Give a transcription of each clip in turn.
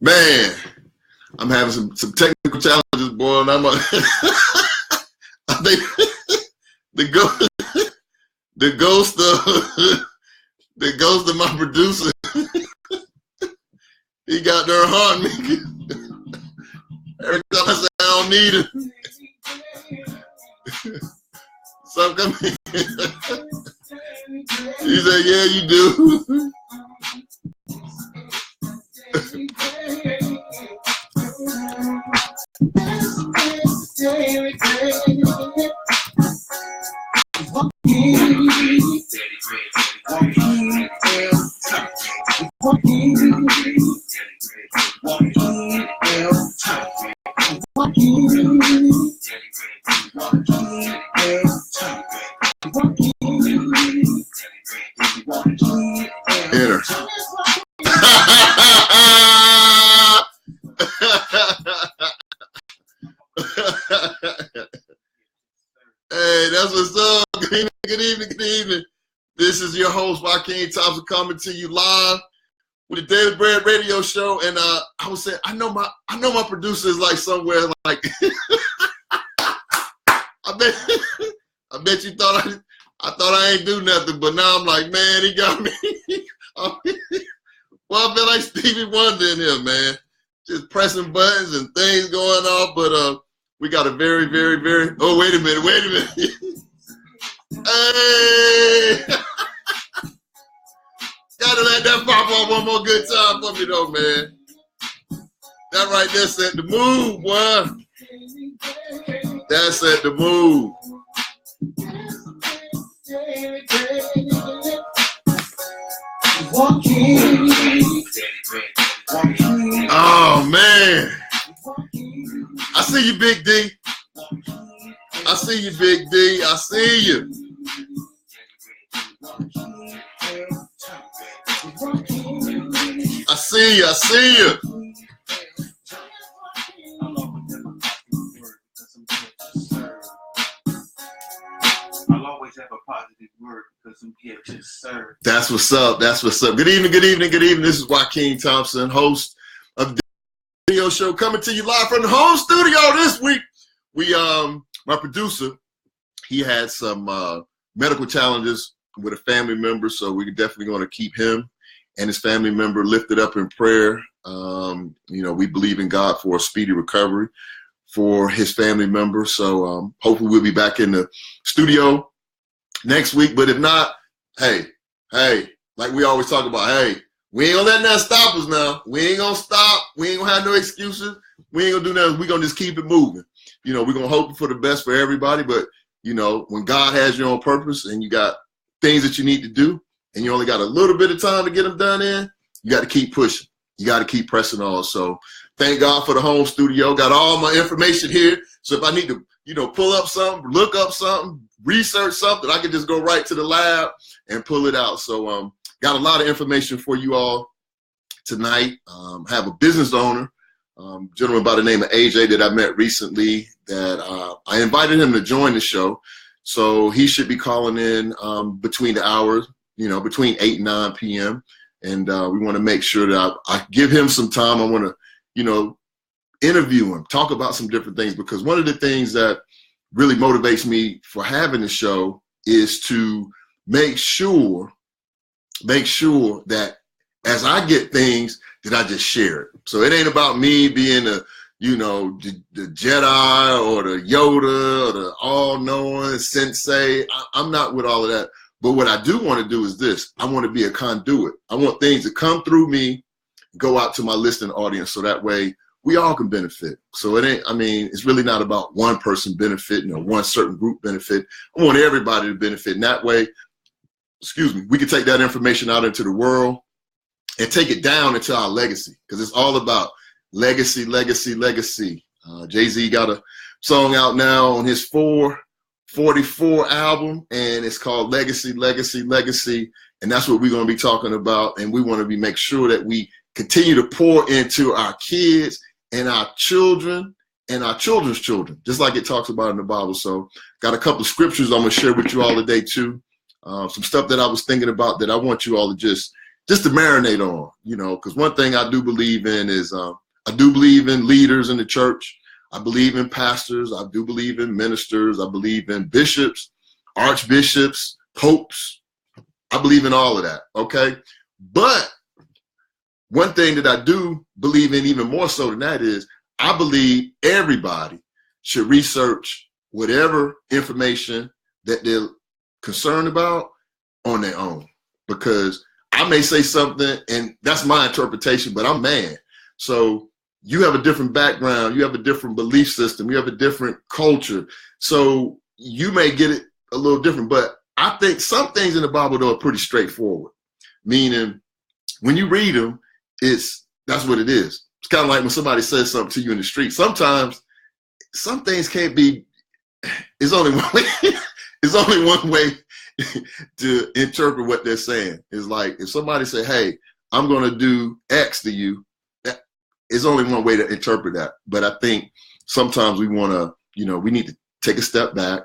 Man, I'm having some technical challenges, boy, and I think the ghost of my producer, he got there haunting me. Every time I say I don't need it, something come in. He said, "Yeah, you do." Enter. Hey, that's what's up. Good evening. This is your host, Joaquin Thompson, coming to you live with the Daily Bread Radio Show. And I was saying, I know my producer is like somewhere like I bet you thought I thought I ain't do nothing, but now I'm like, man, he got me. Well, I feel like Stevie Wonder in here, man. Just pressing buttons and things going off, but we got a very, very, very. Oh, wait a minute. Hey, gotta let that pop up one more good time for me, though, man. That right there set the mood, boy. That set the mood. Oh man, I see you, Big D. I see you, Big D. I see you. I see you. I'll always have a positive word because I'm here to serve. That's what's up. Good evening. This is Joaquin Thompson, host of the video show, coming to you live from the home studio this week. My producer, he had some medical challenges with a family member, so we're definitely going to keep him and his family member lifted up in prayer. We believe in God for a speedy recovery for his family member. So hopefully we'll be back in the studio next week. But if not, hey, like we always talk about, hey, we ain't gonna let that stop us now. We ain't gonna stop. We ain't gonna have no excuses. We ain't gonna do nothing. We're gonna just keep it moving. We're gonna hope for the best for everybody. But, when God has you on purpose and you got things that you need to do and you only got a little bit of time to get them done in, you got to keep pushing. You got to keep pressing on. So thank God for the home studio. Got all my information here. So if I need to, pull up something, look up something, research something, I can just go right to the lab and pull it out. So got a lot of information for you all tonight. Have a business owner, gentleman by the name of AJ that I met recently that I invited him to join the show. So he should be calling in between the hours, between 8 and 9 p.m. And we want to make sure that I give him some time. I want to, interview him, talk about some different things, because one of the things that really motivates me for having the show is to make sure that as I get things that I just share it. So it ain't about me being the Jedi or the Yoda or the all-knowing sensei. I'm not with all of that. But what I do want to do is this. I want to be a conduit. I want things to come through me, go out to my listening audience, so that way we all can benefit. So it's really not about one person benefiting or one certain group benefit. I want everybody to benefit. And that way, we can take that information out into the world and take it down into our legacy, because it's all about legacy. Jay-Z got a song out now on his 444 album, and it's called Legacy. And that's what we're going to be talking about. And we want to make sure that we continue to pour into our kids and our children and our children's children, just like it talks about in the Bible. So got a couple of scriptures I'm going to share with you all today too. Some stuff that I was thinking about that I want you all to just just to marinate on, because one thing I do believe in is I do believe in leaders in the church. I believe in pastors. I do believe in ministers. I believe in bishops, archbishops, popes. I believe in all of that, okay? But one thing that I do believe in even more so than that is I believe everybody should research whatever information that they're concerned about on their own. Because I may say something, and that's my interpretation, but I'm man. So you have a different background, you have a different belief system, you have a different culture. So you may get it a little different, but I think some things in the Bible, though, are pretty straightforward. Meaning, when you read them, that's what it is. It's kind of like when somebody says something to you in the street. Sometimes some things can't be. It's only one way. It's only one way to interpret what they're saying. It's like if somebody say, "Hey, I'm going to do X to you," it's only one way to interpret that. But I think sometimes we want to, we need to take a step back,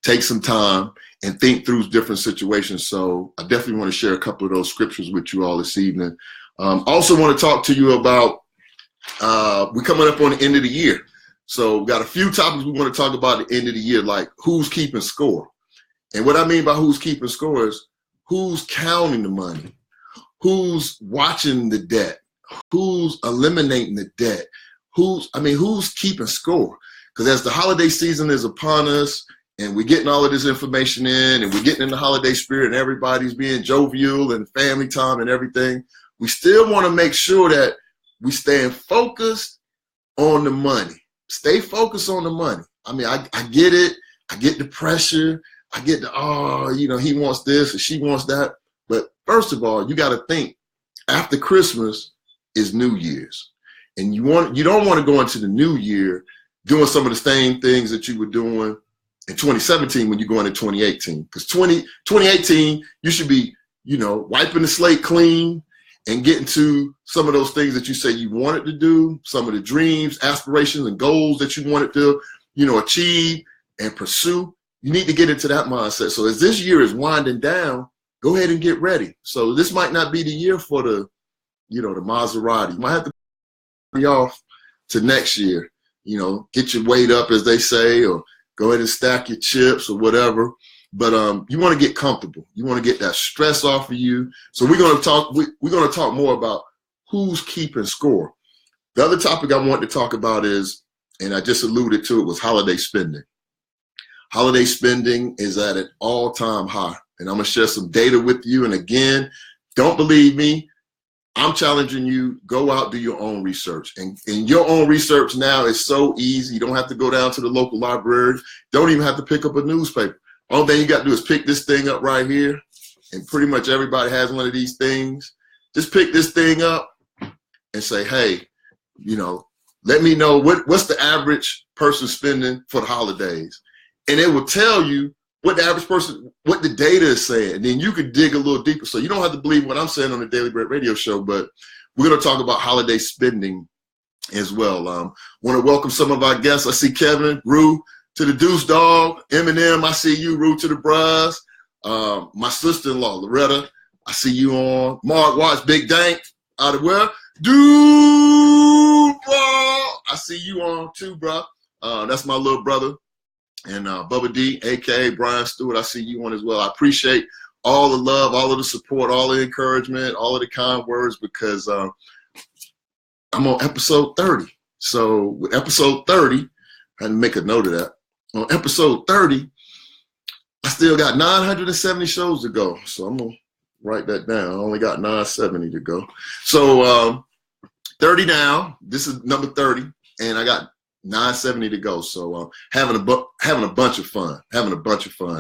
take some time, and think through different situations. So I definitely want to share a couple of those scriptures with you all this evening. Also want to talk to you about, we're coming up on the end of the year. So we got a few topics we want to talk about at the end of the year, like who's keeping score. And what I mean by who's keeping score is who's counting the money, who's watching the debt, who's eliminating the debt, who's keeping score. Because as the holiday season is upon us, and we're getting all of this information in, and we're getting in the holiday spirit, and everybody's being jovial and family time and everything, we still want to make sure that we stay focused on the money. Stay focused on the money. I mean, I get it. I get the pressure. I get the, he wants this or she wants that. But first of all, you got to think, after Christmas is New Year's. And you don't want to go into the new year doing some of the same things that you were doing in 2017 when you go into 2018. Because 2018, you should be, wiping the slate clean and getting to some of those things that you say you wanted to do, some of the dreams, aspirations, and goals that you wanted to, achieve and pursue. You need to get into that mindset. So as this year is winding down, go ahead and get ready. So this might not be the year for the Maserati. You might have to be off to next year, get your weight up, as they say, or go ahead and stack your chips or whatever. But you want to get comfortable. You want to get that stress off of you. So we're going to talk more about who's keeping score. The other topic I want to talk about is, and I just alluded to it, was holiday spending. Holiday spending is at an all-time high. And I'm going to share some data with you. And again, don't believe me. I'm challenging you, go out, do your own research. And your own research now is so easy. You don't have to go down to the local library. Don't even have to pick up a newspaper. All thing you got to do is pick this thing up right here. And pretty much everybody has one of these things. Just pick this thing up and say, hey, let me know what's the average person spending for the holidays. And it will tell you what the average person, what the data is saying. And then you could dig a little deeper. So you don't have to believe what I'm saying on the Daily Bread Radio Show, but we're going to talk about holiday spending as well. Want to welcome some of our guests. I see Kevin, Rue, to the Deuce Dog, Eminem, I see you, Rue to the Bras. My sister-in-law, Loretta, I see you on. Mark Watts, Big Dank, out of where? Duval, I see you on too, bro. That's my little brother. And Bubba D, a.k.a. Brian Stewart, I see you on as well. I appreciate all the love, all of the support, all the encouragement, all of the kind words, because I'm on episode 30. So with episode 30, I had to make a note of that. On episode 30, I still got 970 shows to go. So I'm going to write that down. I only got 970 to go. So 30 now. This is number 30, and I got 970 to go. So having a bunch of fun.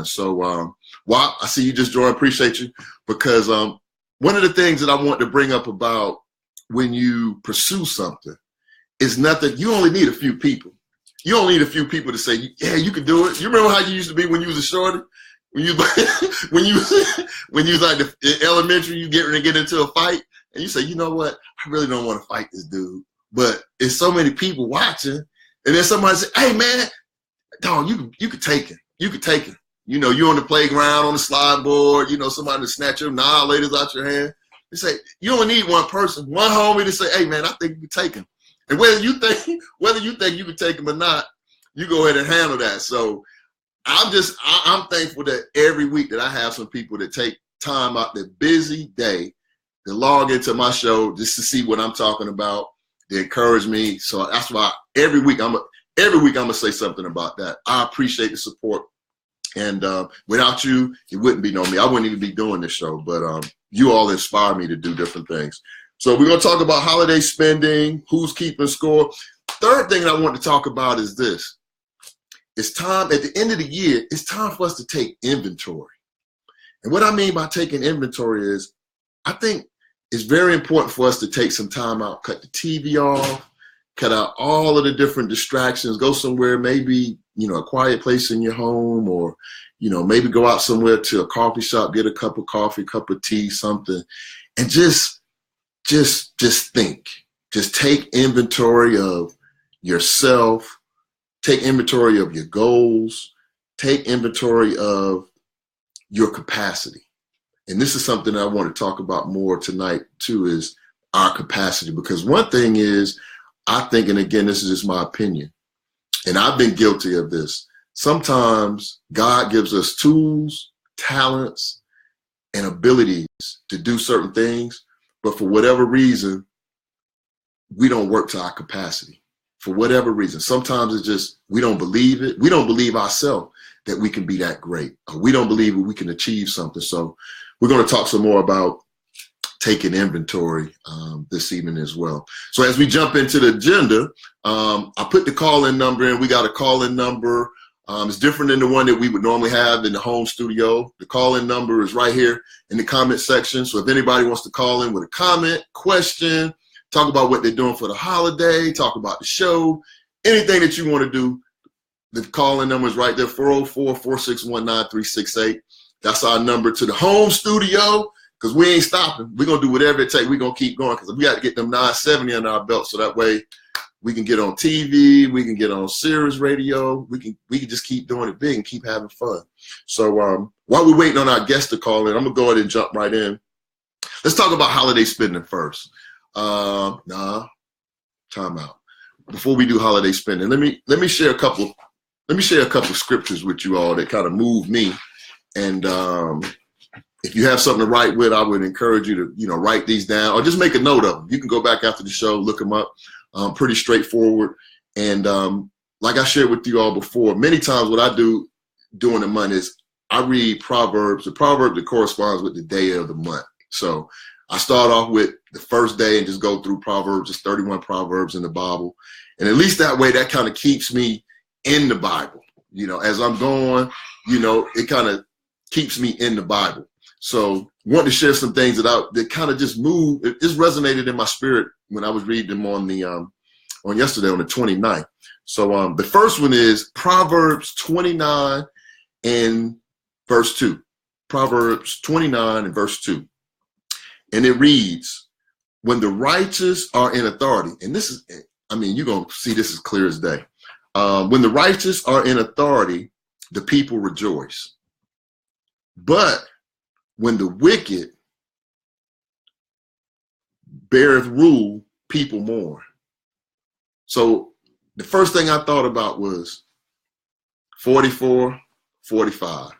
So Wap, I see you just joined. Appreciate you, because one of the things that I want to bring up about when you pursue something is nothing. You only need a few people. You only need a few people to say, yeah, you can do it. You remember how you used to be when you was a shorty? When you when you was like in elementary, you get into a fight, and you say, you know what? I really don't want to fight this dude, but it's so many people watching. And then somebody said, hey, man, dog, you could take it. You could take it. You're on the playground, on the slide board, somebody to snatch your annihilators out your hand. They say, you only need one person, one homie to say, hey, man, I think you can take him. And whether you think you can take him or not, you go ahead and handle that. So I'm thankful that every week that I have some people that take time out their busy day to log into my show just to see what I'm talking about, to encourage me. So that's why every week I'm gonna say something about that. I appreciate the support. And without you, it wouldn't be no me. I wouldn't even be doing this show. But you all inspire me to do different things. So we're going to talk about holiday spending, who's keeping score. Third thing I want to talk about is this. It's time, at the end of the year, it's time for us to take inventory. And what I mean by taking inventory is, I think it's very important for us to take some time out, cut the TV off, cut out all of the different distractions, go somewhere, maybe, a quiet place in your home, or, maybe go out somewhere to a coffee shop, get a cup of coffee, cup of tea, something, and just think. Just take inventory of yourself, take inventory of your goals, take inventory of your capacity. And this is something I want to talk about more tonight too, is our capacity. Because one thing is, I think, and again, this is just my opinion, and I've been guilty of this. Sometimes God gives us tools, talents, and abilities to do certain things, but for whatever reason, we don't work to our capacity. For whatever reason. Sometimes it's just, we don't believe it. We don't believe ourselves that we can be that great. Or we don't believe we can achieve something. So we're going to talk some more about taking inventory this evening as well. So as we jump into the agenda, I put the call-in number in. We got a call-in number. It's different than the one that we would normally have in the home studio. The call-in number is right here in the comment section. So if anybody wants to call in with a comment, question, talk about what they're doing for the holiday, talk about the show, anything that you want to do, the call-in number is right there, 404-461-9368. That's our number to the home studio, because we ain't stopping. We're going to do whatever it takes. We're going to keep going, because we got to get them 970 under our belt, so that way we can get on TV, we can get on Sirius Radio, we can just keep doing it big and keep having fun. So while we're waiting on our guest to call in, I'm going to go ahead and jump right in. Let's talk about holiday spending first. Time out. Before we do holiday spending, let me share a couple scriptures with you all that kind of move me. And if you have something to write with, I would encourage you to, write these down or just make a note of them. You can go back after the show, look them up. Pretty straightforward. And like I shared with you all before, many times what I do during the month is I read Proverbs, the proverb that corresponds with the day of the month. So I start off with the first day and just go through Proverbs. There's 31 Proverbs in the Bible. And at least that way, that kind of keeps me in the Bible. As I'm going, it kind of keeps me in the Bible. So want to share some things that kind of just moved. It just resonated in my spirit when I was reading them on yesterday on the 29th. So the first one is Proverbs 29 and verse 2. Proverbs 29 and verse 2. And it reads, when the righteous are in authority, and this is, you're going to see this as clear as day. When the righteous are in authority, the people rejoice. But when the wicked beareth rule, people mourn. So the first thing I thought about was 44, 45.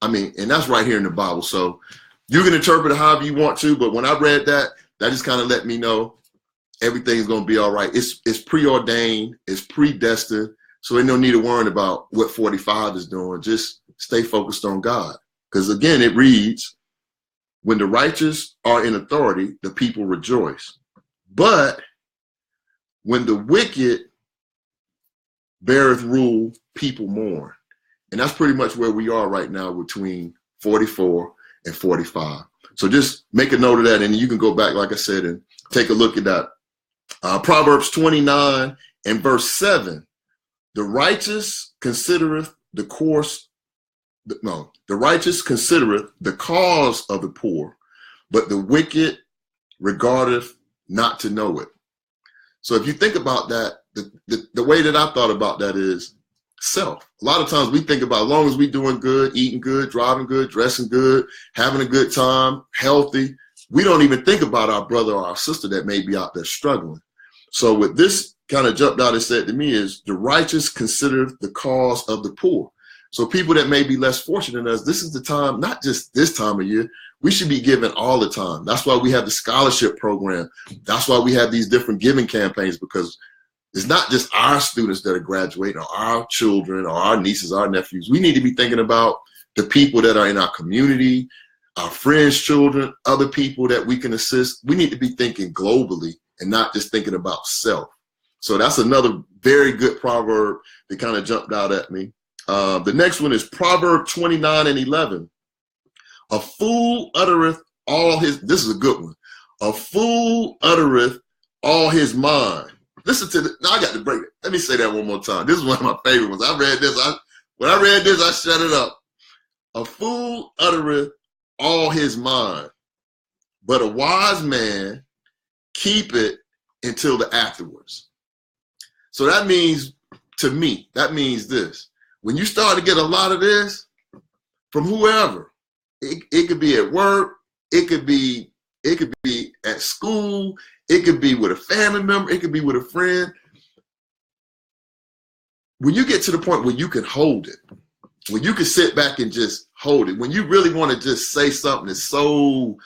And that's right here in the Bible. So you can interpret it however you want to, but when I read that just kind of let me know everything's going to be all right. It's preordained, it's predestined, so ain't no need to worry about what 45 is doing. Just stay focused on God. Because again, it reads, when the righteous are in authority, the people rejoice. But when the wicked beareth rule, people mourn. And that's pretty much where we are right now between 44 and 45. So just make a note of that, and you can go back, like I said, and take a look at that. Proverbs 29 and verse 7. The righteous considereth the righteous considereth the cause of the poor, but the wicked regardeth not to know it. So if you think about that, the way that I thought about that is self. A lot of times we think about, as long as we doing good, eating good, driving good, dressing good, having a good time, healthy, we don't even think about our brother or our sister that may be out there struggling. So what this kind of jumped out and said to me is the righteous consider the cause of the poor. So people that may be less fortunate than us, this is the time, not just this time of year, we should be giving all the time. That's why we have the scholarship program. That's why we have these different giving campaigns, because it's not just our students that are graduating or our children or our nieces, our nephews. We need to be thinking about the people that are in our community, our friends' children, other people that we can assist. We need to be thinking globally and not just thinking about self. So that's another very good proverb that kind of jumped out at me. The next one is Proverb 29:11. A fool uttereth all his, this is a good one. A fool uttereth all his mind. Listen to now I got to break it. Let me say that one more time. This is one of my favorite ones. I read this. When I read this, I shut it up. A fool uttereth all his mind, but a wise man keep it until the afterwards. So that means, to me, that means this. When you start to get a lot of this from whoever, it could be at work, it could be at school, it could be with a family member, it could be with a friend. When you get to the point where you can hold it, when you can sit back and just hold it, when you really want to just say something that's so,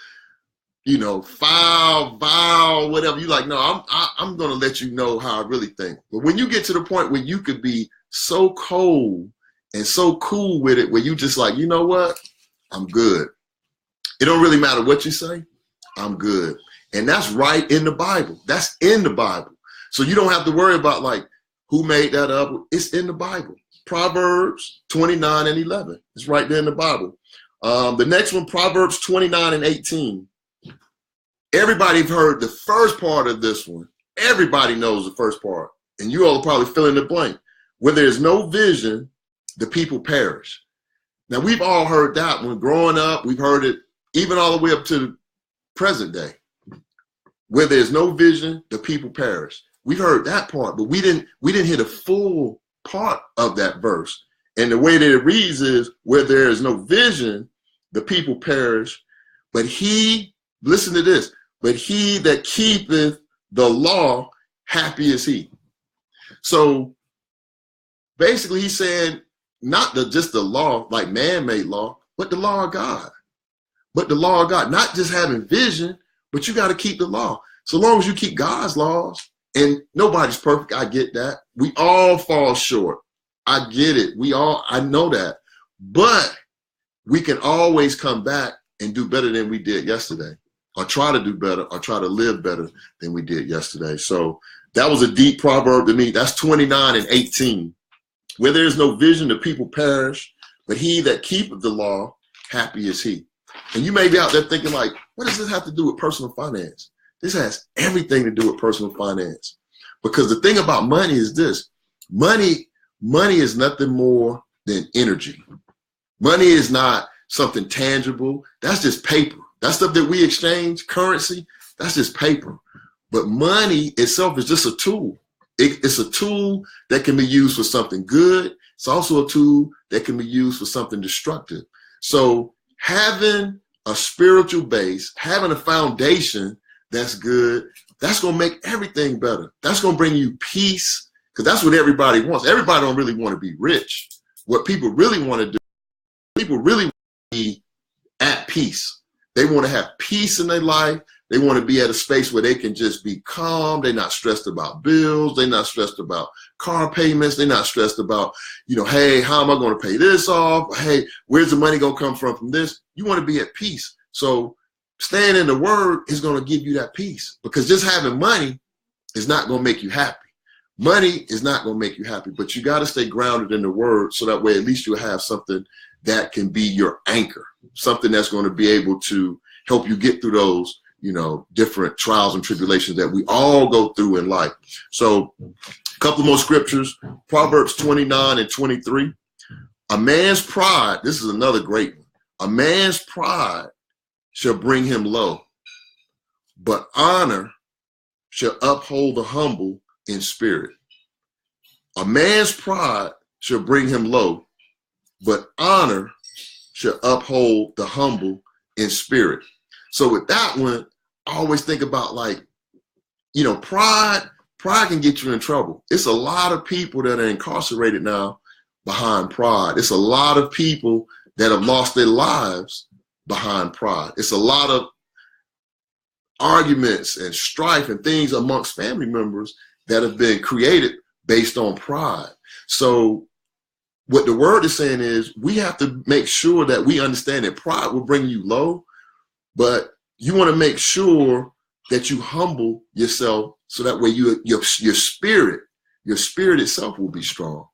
foul, vile, whatever, you like, no, I'm going to let you know how I really think. But when you get to the point where you could be so cold and so cool with it, where you just like, you know what? I'm good. It don't really matter what you say. I'm good. And that's right in the Bible. That's in the Bible. So you don't have to worry about like who made that up. It's in the Bible. Proverbs 29:11. It's right there in the Bible. The next one, Proverbs 29:18. Everybody's heard the first part of this one. Everybody knows the first part. And you all probably fill in the blank. Where there's no vision, the people perish. Now, we've all heard that when growing up. We've heard it even all the way up to the present day. Where there's no vision, the people perish. We've heard that part, but we didn't hear the full part of that verse. And the way that it reads is, where there is no vision, the people perish. But he, listen to this, but he that keepeth the law, happy is he. So basically he's saying, not just the law, like man-made law, but the law of God. But the law of God, not just having vision, but you got to keep the law. So long as you keep God's laws, and nobody's perfect, I get that. We all fall short. I get it. I know that. But we can always come back and do better than we did yesterday, or try to do better, or try to live better than we did yesterday. So that was a deep proverb to me. That's 29:18. Where there is no vision, the people perish, but he that keepeth the law, happy is he. And you may be out there thinking like, what does this have to do with personal finance? This has everything to do with personal finance. Because the thing about money is this. Money is nothing more than energy. Money is not something tangible. That's just paper. That stuff that we exchange, currency, that's just paper. But money itself is just a tool. It's a tool that can be used for something good. It's also a tool that can be used for something destructive. So having a spiritual base, having a foundation that's good, that's going to make everything better. That's going to bring you peace, because that's what everybody wants. Everybody don't really want to be rich. What people really want to do, people really want to be at peace. They want to have peace in their life. They want to be at a space where they can just be calm. They're not stressed about bills. They're not stressed about car payments. They're not stressed about, hey, how am I going to pay this off? Hey, where's the money going to come from this? You want to be at peace. So staying in the word is going to give you that peace, because just having money is not going to make you happy. Money is not going to make you happy, but you got to stay grounded in the word, so that way at least you'll have something that can be your anchor, something that's going to be able to help you get through those, different trials and tribulations that we all go through in life. So a couple more scriptures, Proverbs 29:23. A man's pride, this is another great one. A man's pride shall bring him low, but honor shall uphold the humble in spirit. A man's pride shall bring him low, but honor shall uphold the humble in spirit. So with that one, I always think about like, you know, pride can get you in trouble. It's a lot of people that are incarcerated now behind pride. It's a lot of people that have lost their lives behind pride. It's a lot of arguments and strife and things amongst family members that have been created based on pride. So what the word is saying is we have to make sure that we understand that pride will bring you low, but you want to make sure that you humble yourself so that way your spirit itself will be strong.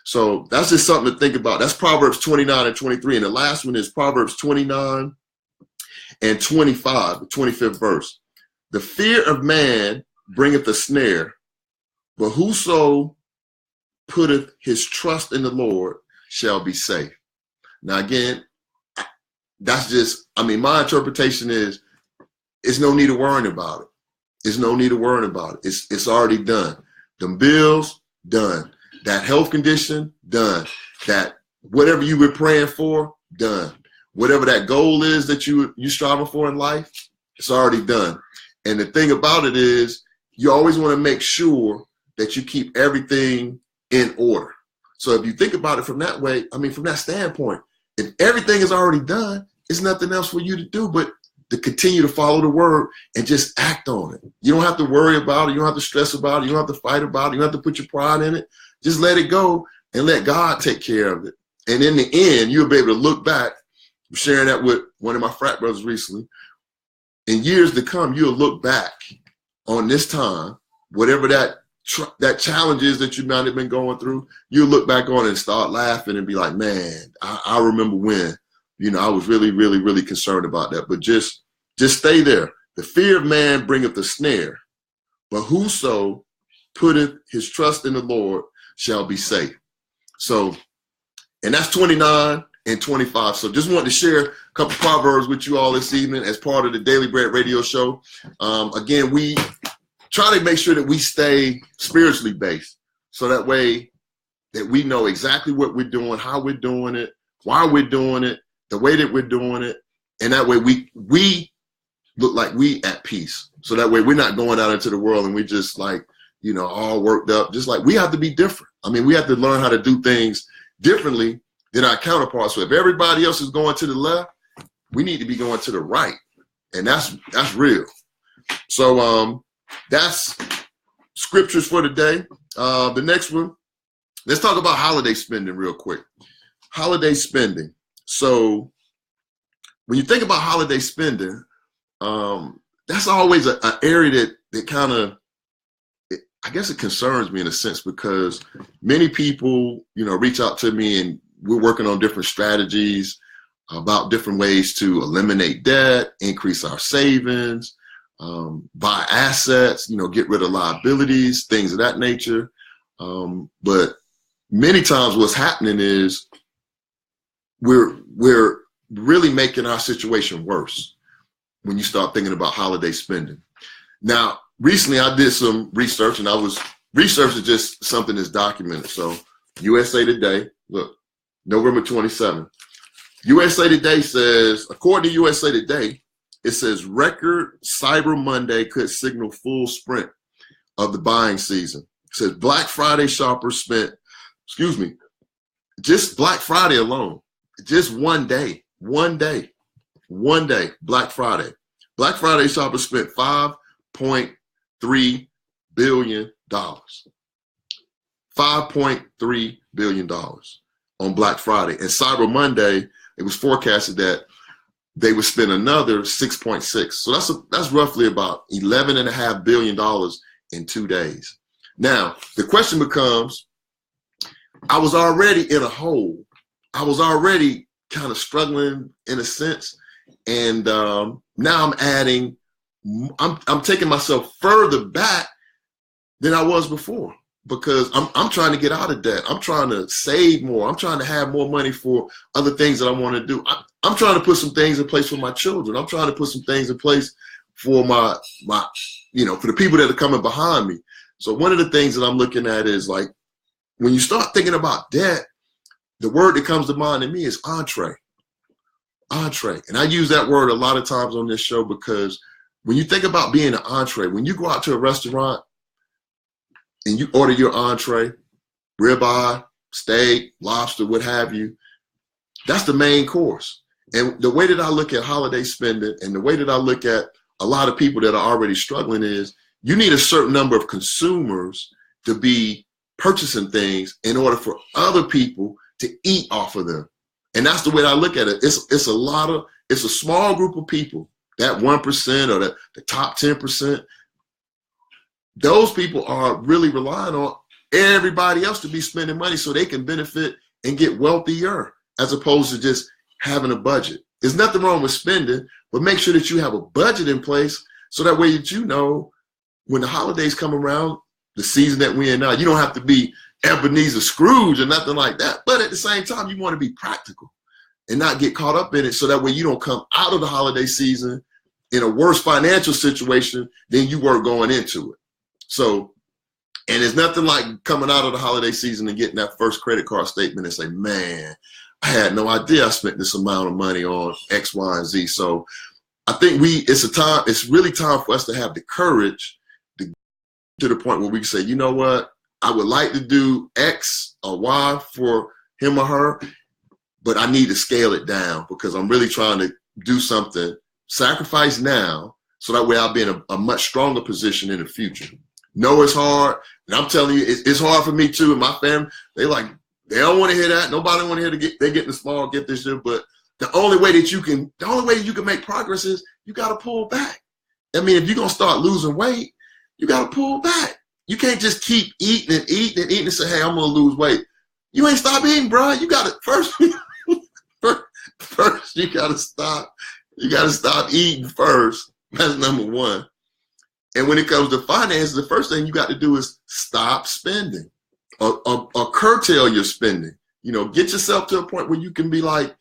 So that's just something to think about. That's Proverbs 29 and 23. And the last one is Proverbs 29 and 25, the 25th verse. The fear of man bringeth a snare, but whoso putteth his trust in the Lord shall be safe. Now, again, that's just, I mean, my interpretation is it's no need of worrying about it. It's no need of worrying about it. It's already done. Them bills, done. That health condition, done. That whatever you were praying for, done. Whatever that goal is that you striving for in life, it's already done. And the thing about it is you always want to make sure that you keep everything in order. So if you think about it from that way, I mean, from that standpoint, if everything is already done, there's nothing else for you to do but to continue to follow the word and just act on it. You don't have to worry about it. You don't have to stress about it. You don't have to fight about it. You don't have to put your pride in it. Just let it go and let God take care of it. And in the end, you'll be able to look back. I'm sharing that with one of my frat brothers recently. In years to come, you'll look back on this time, whatever that challenge is that you might have been going through, you'll look back on it and start laughing and be like, man, I remember when, you know, I was really, really, really concerned about that. But just stay there. The fear of man bringeth a snare, but whoso putteth his trust in the Lord shall be safe. So, and that's 29 and 25. So just wanted to share a couple proverbs with you all this evening as part of the Daily Bread radio show. Again, we try to make sure that we stay spiritually based. So that way that we know exactly what we're doing, how we're doing it, why we're doing it, the way that we're doing it. And that way we look like we at peace. So that way we're not going out into the world and we just like, you know, all worked up. Just like we have to be different. I mean, we have to learn how to do things differently than our counterparts. So if everybody else is going to the left, we need to be going to the right. And that's real. So that's scriptures for today. The next one, let's talk about holiday spending real quick. Holiday spending. So when you think about holiday spending, that's always an area that kind of, I guess it concerns me in a sense, because many people, you know, reach out to me and we're working on different strategies about different ways to eliminate debt, increase our savings, buy assets, you know, get rid of liabilities, things of that nature. But many times what's happening is we're really making our situation worse when you start thinking about holiday spending. Now, recently I did some research, and research is just something that's documented. So USA Today, look, November 27th. USA Today says, according to USA Today, it says record Cyber Monday could signal full sprint of the buying season. It says Black Friday shoppers spent, just Black Friday alone, just one day, Black Friday. Black Friday shoppers spent $5.3 billion. $5.3 billion on Black Friday. And Cyber Monday, it was forecasted that they would spend another 6.6. So that's roughly about $11.5 billion in 2 days. Now, the question becomes, I was already in a hole. I was already kind of struggling in a sense. And now I'm taking myself further back than I was before, because I'm trying to get out of debt. I'm trying to save more. I'm trying to have more money for other things that I want to do. I'm trying to put some things in place for my children. I'm trying to put some things in place for my for the people that are coming behind me. So one of the things that I'm looking at is, like, when you start thinking about debt, the word that comes to mind to me is entree. entree. And I use that word a lot of times on this show because when you think about being an entree, when you go out to a restaurant and you order your entree, ribeye, steak, lobster, what have you, that's the main course. And the way that I look at holiday spending and the way that I look at a lot of people that are already struggling is you need a certain number of consumers to be purchasing things in order for other people to eat off of them. And that's the way I look at it. It's a small group of people, that 1% or the top 10%. Those people are really relying on everybody else to be spending money so they can benefit and get wealthier, as opposed to just having a budget. There's nothing wrong with spending, but make sure that you have a budget in place so that way that you know when the holidays come around, the season that we're in now, you don't have to be Ebenezer Scrooge or nothing like that. But at the same time, you want to be practical and not get caught up in it so that way you don't come out of the holiday season in a worse financial situation than you were going into it. So, and there's nothing like coming out of the holiday season and getting that first credit card statement and say, man, I had no idea I spent this amount of money on X, Y, and Z. So I think it's really time for us to have the courage to get to the point where we can say, you know what, I would like to do X or Y for him or her, but I need to scale it down because I'm really trying to do something, sacrifice now, so that way I'll be in a much stronger position in the future. No, it's hard. And I'm telling you, it's hard for me too. And my family, they don't want to hear that. Nobody want to hear they're getting small, get this shit. But the only way you can make progress is you got to pull back. I mean, if you're going to start losing weight, you got to pull back. You can't just keep eating and say, hey, I'm going to lose weight. You ain't stop eating, bro. You got to first you got to stop. You got to stop eating first. That's number one. And when it comes to finances, the first thing you got to do is stop spending or curtail your spending. You know, get yourself to a point where you can be like,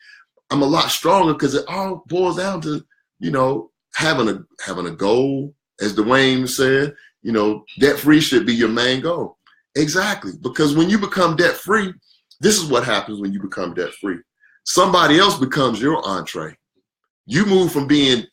I'm a lot stronger, because it all boils down to, you know, having a goal. As Dwayne said, you know, debt-free should be your main goal. Exactly. Because when you become debt-free, this is what happens when you become debt-free. Somebody else becomes your entree. You move from being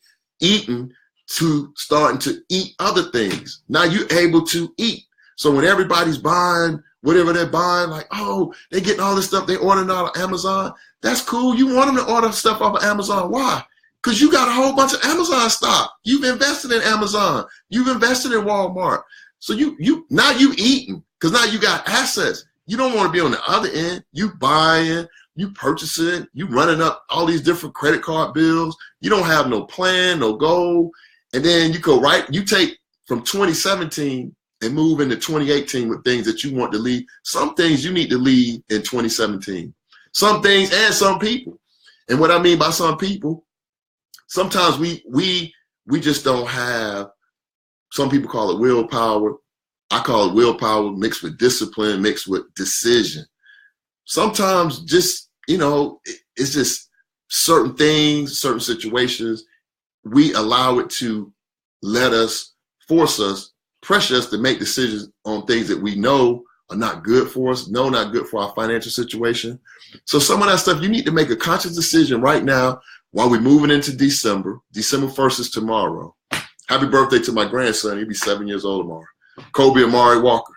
eaten to starting to eat other things. Now you're able to eat. So when everybody's buying whatever they're buying, like, oh, they're getting all this stuff, they ordering out of Amazon. That's cool. You want them to order stuff off of Amazon. Why? Because you got a whole bunch of Amazon stock. You've invested in Amazon. You've invested in Walmart. So now you eating, because now you got assets. You don't want to be on the other end. You buying, you purchasing, you running up all these different credit card bills. You don't have no plan, no goal. And then you take from 2017 and move into 2018 with things that you want to leave. Some things you need to leave in 2017. Some things and some people. And what I mean by some people, sometimes we just don't have, some people call it willpower. I call it willpower mixed with discipline, mixed with decision. Sometimes just, you know, it's just certain things, certain situations, we allow it to pressure us to make decisions on things that we know are not good for us, not good for our financial situation. So some of that stuff, you need to make a conscious decision right now while we're moving into December. December 1st is tomorrow. Happy birthday to my grandson. He'll be 7 years old tomorrow. Kobe Amari Walker.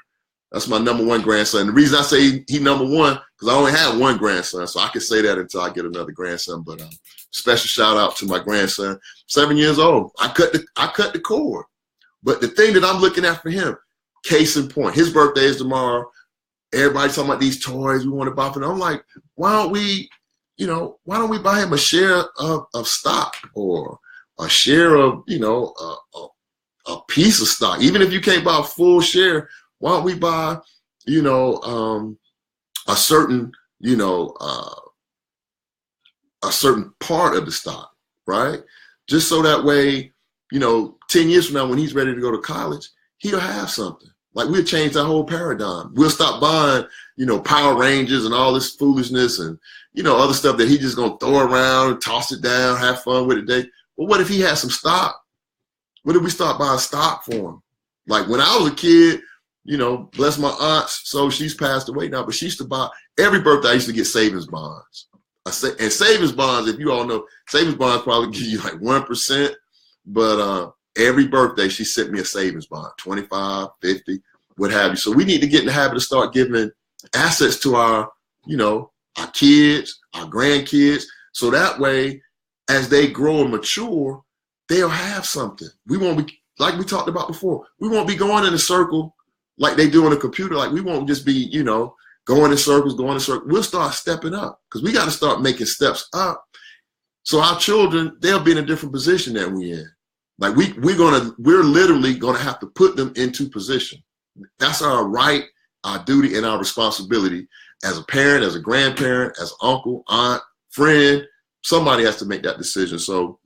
That's my number one grandson. The reason I say he number one, because I only have one grandson, so I can say that until I get another grandson. But special shout out to my grandson, 7 years old. I cut the cord. But the thing that I'm looking at for him, case in point, his birthday is tomorrow. Everybody's talking about these toys we want to buy for him. I'm like, why don't we buy him a share of stock or a share of, you know, a piece of stock? Even if you can't buy a full share, why don't we buy, you know, a certain, you know, a certain part of the stock, right? Just so that way, you know, 10 years from now, when he's ready to go to college, he'll have something. Like, we'll change that whole paradigm. We'll stop buying, you know, Power Rangers and all this foolishness and, you know, other stuff that he's just going to throw around, toss it down, have fun with it today. But what if he has some stock? What if we start buying stock for him? Like, when I was a kid, you know, bless my aunt, so she's passed away now, but she used to buy, every birthday I used to get savings bonds. And savings bonds, if you all know, savings bonds probably give you like 1%, but every birthday she sent me a savings bond, 25, 50, what have you. So we need to get in the habit of start giving assets to our kids, our grandkids, so that way, as they grow and mature, they'll have something. We won't be, like we talked about before, we won't be going in a circle like they do on a computer. Like we won't just be, going in circles. We'll start stepping up because we got to start making steps up. So our children, they'll be in a different position than we in. Like we're literally gonna have to put them into position. That's our right, our duty, and our responsibility as a parent, as a grandparent, as uncle, aunt, friend. Somebody has to make that decision. So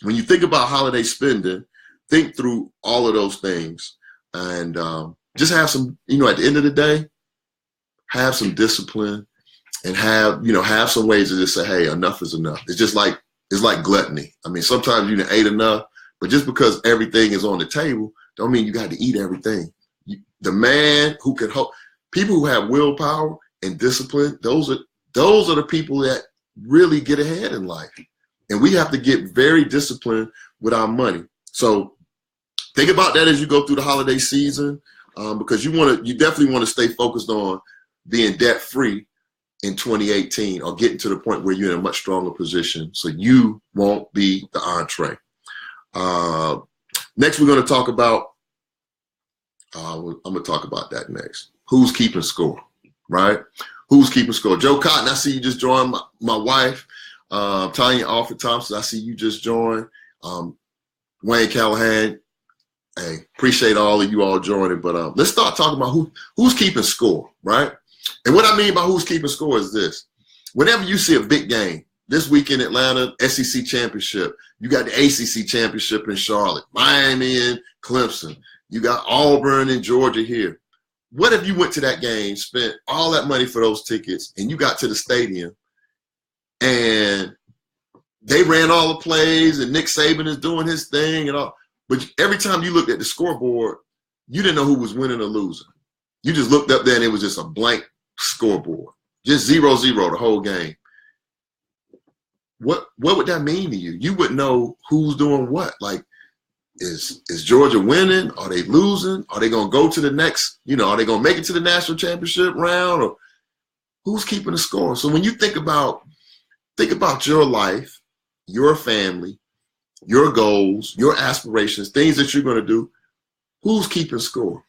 when you think about holiday spending, think through all of those things and just have some, at the end of the day, have some discipline and have some ways to just say, hey, enough is enough. It's like gluttony. I mean, sometimes you ate enough, but just because everything is on the table, don't mean you got to eat everything. The man who can help, people who have willpower and discipline, those are the people that really get ahead in life. And we have to get very disciplined with our money. So think about that as you go through the holiday season, because you definitely want to stay focused on being debt free in 2018 or getting to the point where you're in a much stronger position so you won't be the entree. Next, we're going to talk about, I'm going to talk about that next. Who's keeping score, right? Who's keeping score? Joe Cotton, I see you just joined. My wife, Tanya Alfred Thompson, I see you just joined. Wayne Callahan, hey, appreciate all of you all joining. But let's start talking about who's keeping score, right? And what I mean by who's keeping score is this. Whenever you see a big game, this week in Atlanta, SEC Championship, you got the ACC Championship in Charlotte, Miami and Clemson, you got Auburn and Georgia here. What if you went to that game, spent all that money for those tickets, and you got to the stadium and they ran all the plays and Nick Saban is doing his thing and all, but every time you looked at the scoreboard, you didn't know who was winning or losing. You just looked up there and it was just a blank scoreboard, just 0-0 the whole game. What would that mean to you? You wouldn't know who's doing what. Like, is Georgia winning? Are they losing? Are they going to go to the next, are they going to make it to the national championship round? Or who's keeping the score? So when you think about your life, your family, your goals, your aspirations, things that you're going to do, who's keeping score?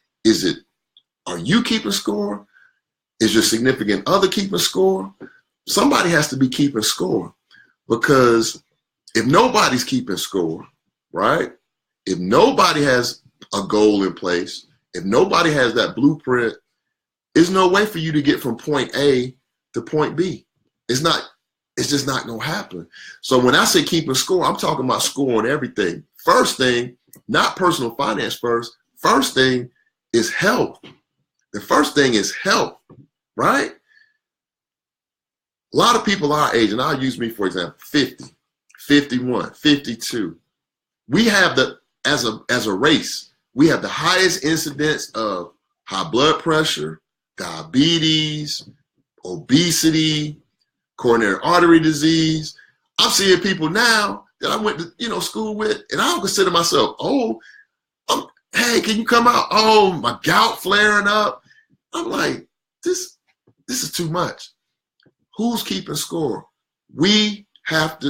Are you keeping score? Is your significant other keeping score? Somebody has to be keeping score, because if nobody's keeping score, right? If nobody has a goal in place, if nobody has that blueprint, there's no way for you to get from point A to point B. It's just not going to happen. So when I say keeping score, I'm talking about score on everything. First thing, not personal finance first. First thing is health. The first thing is health, right? A lot of people our age, and I'll use me for example, 50, 51, 52. We have as a race, we have the highest incidence of high blood pressure, diabetes, obesity, coronary artery disease. I'm seeing people now that I went to school with, and I don't consider myself old. Hey, can you come out? Oh, my gout flaring up. I'm like, this is too much. Who's keeping score?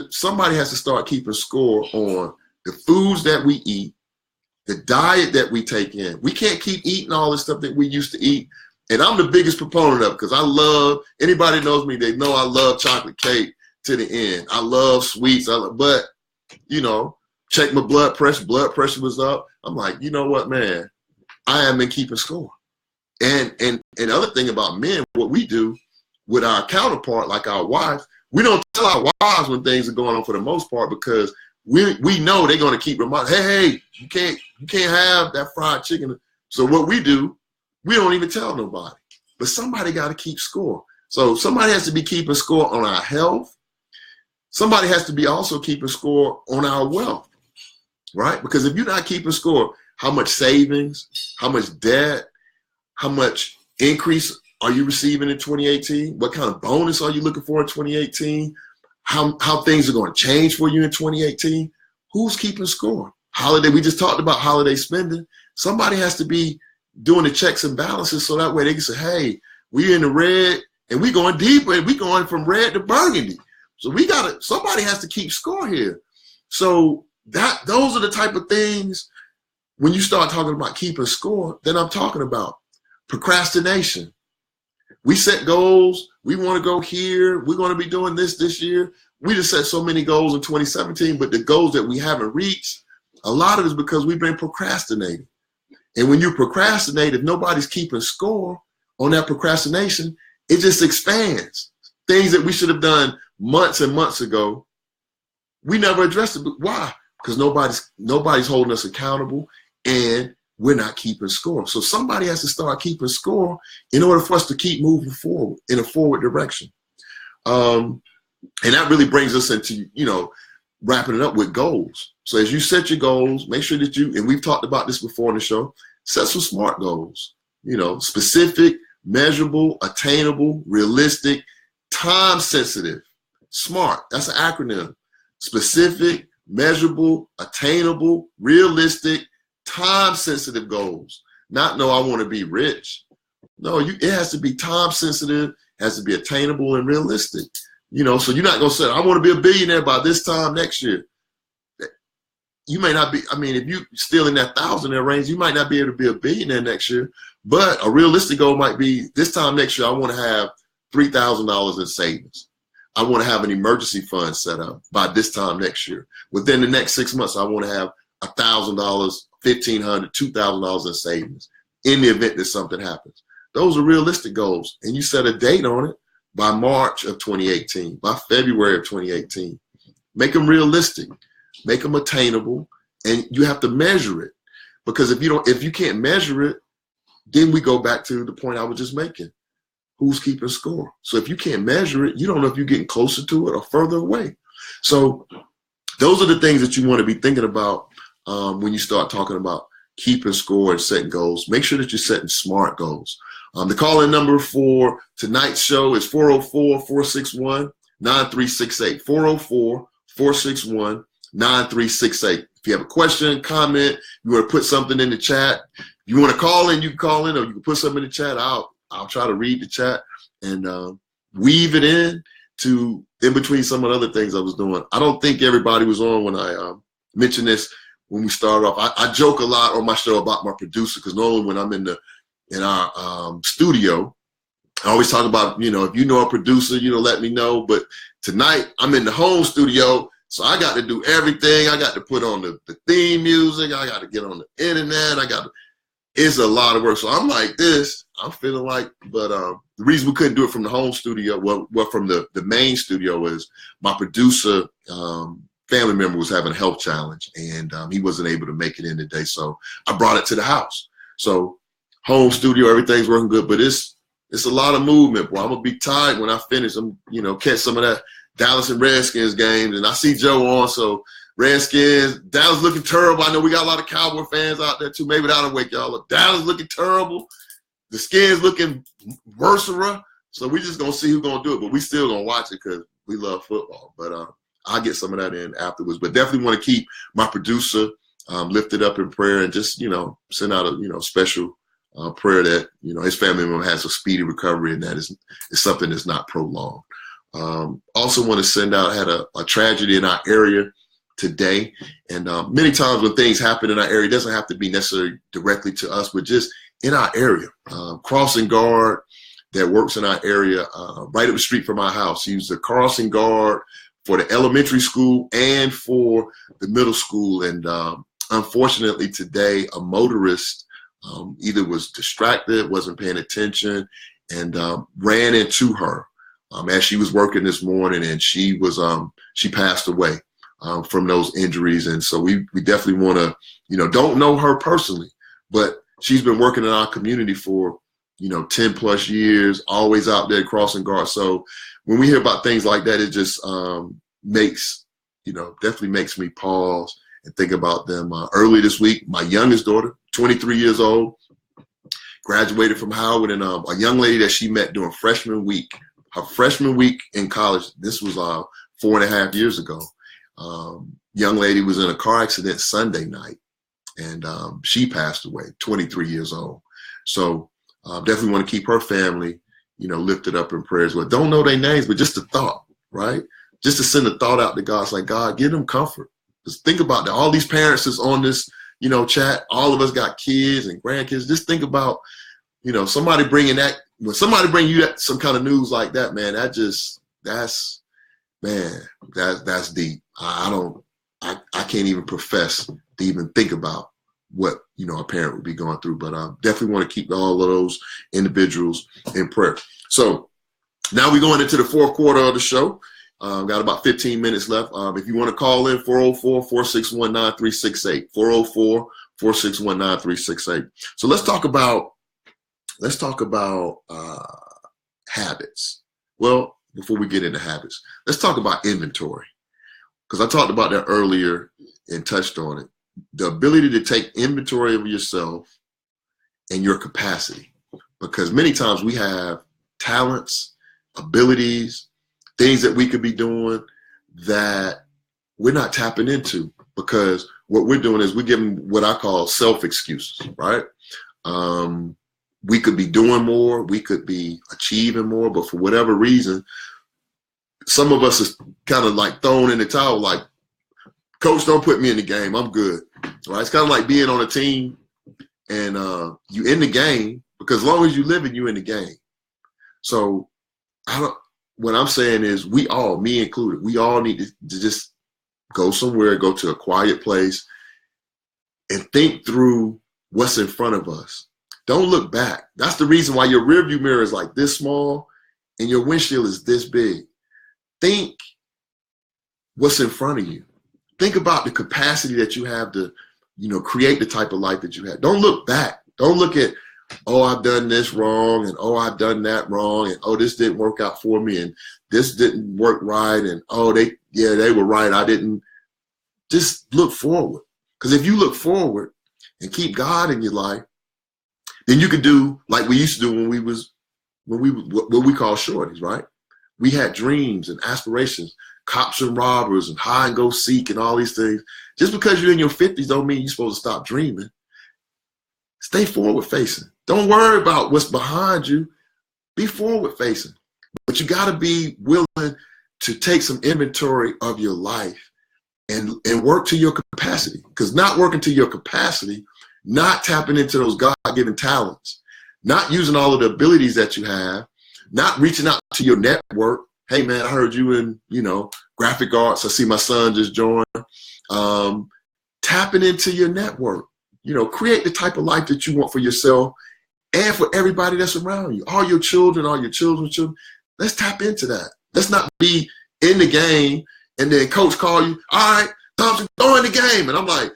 Somebody has to start keeping score on the foods that we eat, the diet that we take in. We can't keep eating all the stuff that we used to eat. And I'm the biggest proponent of it because anybody knows me, they know I love chocolate cake to the end. I love sweets, but check my blood pressure was up. I'm like, you know what, man, I am in keeping score. And the other thing about men, what we do with our counterpart, like our wife, we don't tell our wives when things are going on for the most part, because we know they're going to keep reminding, hey, you can't have that fried chicken. So what we do, we don't even tell nobody. But somebody got to keep score. So somebody has to be keeping score on our health. Somebody has to be also keeping score on our wealth, right? Because if you're not keeping score, how much savings, how much debt, how much increase are you receiving in 2018? What kind of bonus are you looking for in 2018? How things are going to change for you in 2018? Who's keeping score? Holiday, we just talked about holiday spending. Somebody has to be doing the checks and balances so that way they can say, hey, we're in the red and we're going deeper and we're going from red to burgundy. So somebody has to keep score here. So those are the type of things when you start talking about keeping score, then I'm talking about procrastination. We set goals. We want to go here. We're going to be doing this year. We just set so many goals in 2017, but the goals that we haven't reached, a lot of it is because we've been procrastinating. And when you procrastinate, if nobody's keeping score on that procrastination, it just expands. Things that we should have done months and months ago, we never addressed it. But why? Because nobody's holding us accountable and we're not keeping score. So somebody has to start keeping score in order for us to keep moving forward in a forward direction. And that really brings us into, wrapping it up with goals. So as you set your goals, make sure that and we've talked about this before on the show, set some SMART goals, specific, measurable, attainable, realistic, time sensitive. SMART, that's an acronym. Specific, measurable, attainable, realistic, time sensitive goals. Not, no, I want to be rich. No, it has to be time sensitive, has to be attainable and realistic. So you're not going to say, I want to be a billionaire by this time next year. You may not be, if you're still in that thousandaire range, you might not be able to be a billionaire next year. But a realistic goal might be this time next year, I want to have $3,000 in savings. I want to have an emergency fund set up by this time next year. Within the next 6 months, I want to have $1,000, $1,500, $2,000 in savings in the event that something happens. Those are realistic goals. And you set a date on it by March of 2018, by February of 2018. Make them realistic, make them attainable, and you have to measure it. Because if you can't measure it, then we go back to the point I was just making. Who's keeping score? So if you can't measure it, you don't know if you're getting closer to it or further away. So those are the things that you want to be thinking about when you start talking about keeping score and setting goals. Make sure that you're setting SMART goals. The call-in number for tonight's show is 404-461-9368. 404-461-9368. If you have a question, comment, you want to put something in the chat, you want to call in, you can call in, or you can put something in the chat. I'll try to read the chat and weave it in between some of the other things I was doing. I don't think everybody was on when I mentioned this when we started off. I joke a lot on my show about my producer because normally when I'm in our studio, I always talk about, if you know a producer, let me know. But tonight I'm in the home studio, so I got to do everything. I got to put on the theme music. I got to get on the internet. It's a lot of work. So I'm like this. I'm feeling like, but the reason we couldn't do it from the home studio, well from the main studio is my producer, family member was having a health challenge and he wasn't able to make it in today. So I brought it to the house. So home studio, everything's working good, but it's a lot of movement. Boy, I'm gonna be tired when I finish. I'm, catch some of that Dallas and Redskins games, and I see Joe on. So Redskins, Dallas looking terrible. I know we got a lot of Cowboy fans out there too. Maybe that'll wake y'all up. Dallas looking terrible. The Skins looking worse. So we just gonna see who's gonna do it, but we still gonna watch it because we love football. But I'll get some of that in afterwards. But definitely want to keep my producer lifted up in prayer and just send out a special prayer that his family member has a speedy recovery and that is something that's not prolonged. Also want to send out, had a tragedy in our area today, and many times when things happen in our area, it doesn't have to be necessarily directly to us, but just in our area. Crossing guard that works in our area right up the street from our house. He was the crossing guard for the elementary school and for the middle school, and unfortunately today a motorist either was distracted, wasn't paying attention, and ran into her as she was working this morning, and she passed away from those injuries. And so we definitely want to, don't know her personally, but she's been working in our community for 10 plus years, always out there crossing guard. So when we hear about things like that, it just definitely makes me pause and think about them. Early this week, my youngest daughter, 23 years old, graduated from Howard, and a young lady that she met during freshman week. Her freshman week in college, this was 4.5 years ago. Young lady was in a car accident Sunday night, and she passed away, 23 years old. So definitely want to keep her family, lifted up in prayers. Well, don't know their names, but just a thought, right? Just to send a thought out to God. It's like, God, give them comfort. Just think about that. All these parents that's on this, chat, all of us got kids and grandkids. Just think about, somebody bringing that. When somebody bring you some kind of news like that, man, that's deep. I can't even profess to even think about what, a parent would be going through, but I definitely want to keep all of those individuals in prayer. So now we're going into the fourth quarter of the show. Got about 15 minutes left. If you want to call in, 404-461-9368, 404-461-9368. So let's talk about habits. Well, before we get into habits, let's talk about inventory, because I talked about that earlier and touched on it. The ability to take inventory of yourself and your capacity, because many times we have talents, abilities, things that we could be doing that we're not tapping into, because what we're doing is we're giving what I call self-excuses, right? We could be doing more, we could be achieving more, but for whatever reason, some of us is kind of like thrown in the towel, like, coach, don't put me in the game, I'm good, right? It's kind of like being on a team and you in the game, because as long as you live it, you in the game. So what I'm saying is we all, me included, we all need to just go somewhere, go to a quiet place and think through what's in front of us. Don't look back. That's the reason why your rearview mirror is like this small and your windshield is this big. Think what's in front of you. Think about the capacity that you have to, create the type of life that you have. Don't look back. Don't look at, oh, I've done this wrong, and oh, I've done that wrong, and oh, this didn't work out for me, and this didn't work right, and oh, they were right, I didn't. Just look forward. Because if you look forward and keep God in your life, then you could do like we used to do when we what we call shorties, right? We had dreams and aspirations, cops and robbers and hide and go seek and all these things. Just because you're in your 50s don't mean you're supposed to stop dreaming. Stay forward facing. Don't worry about what's behind you. Be forward facing. But you got to be willing to take some inventory of your life and work to your capacity. Because not working to your capacity, not tapping into those God-given talents, not using all of the abilities that you have, not reaching out to your network. Hey, man, I heard you in, graphic arts. I see my son just joined. Tapping into your network. Create the type of life that you want for yourself and for everybody that's around you. All your children, all your children's children. Let's tap into that. Let's not be in the game and then coach call you, all right, Thompson, go in the game. And I'm like,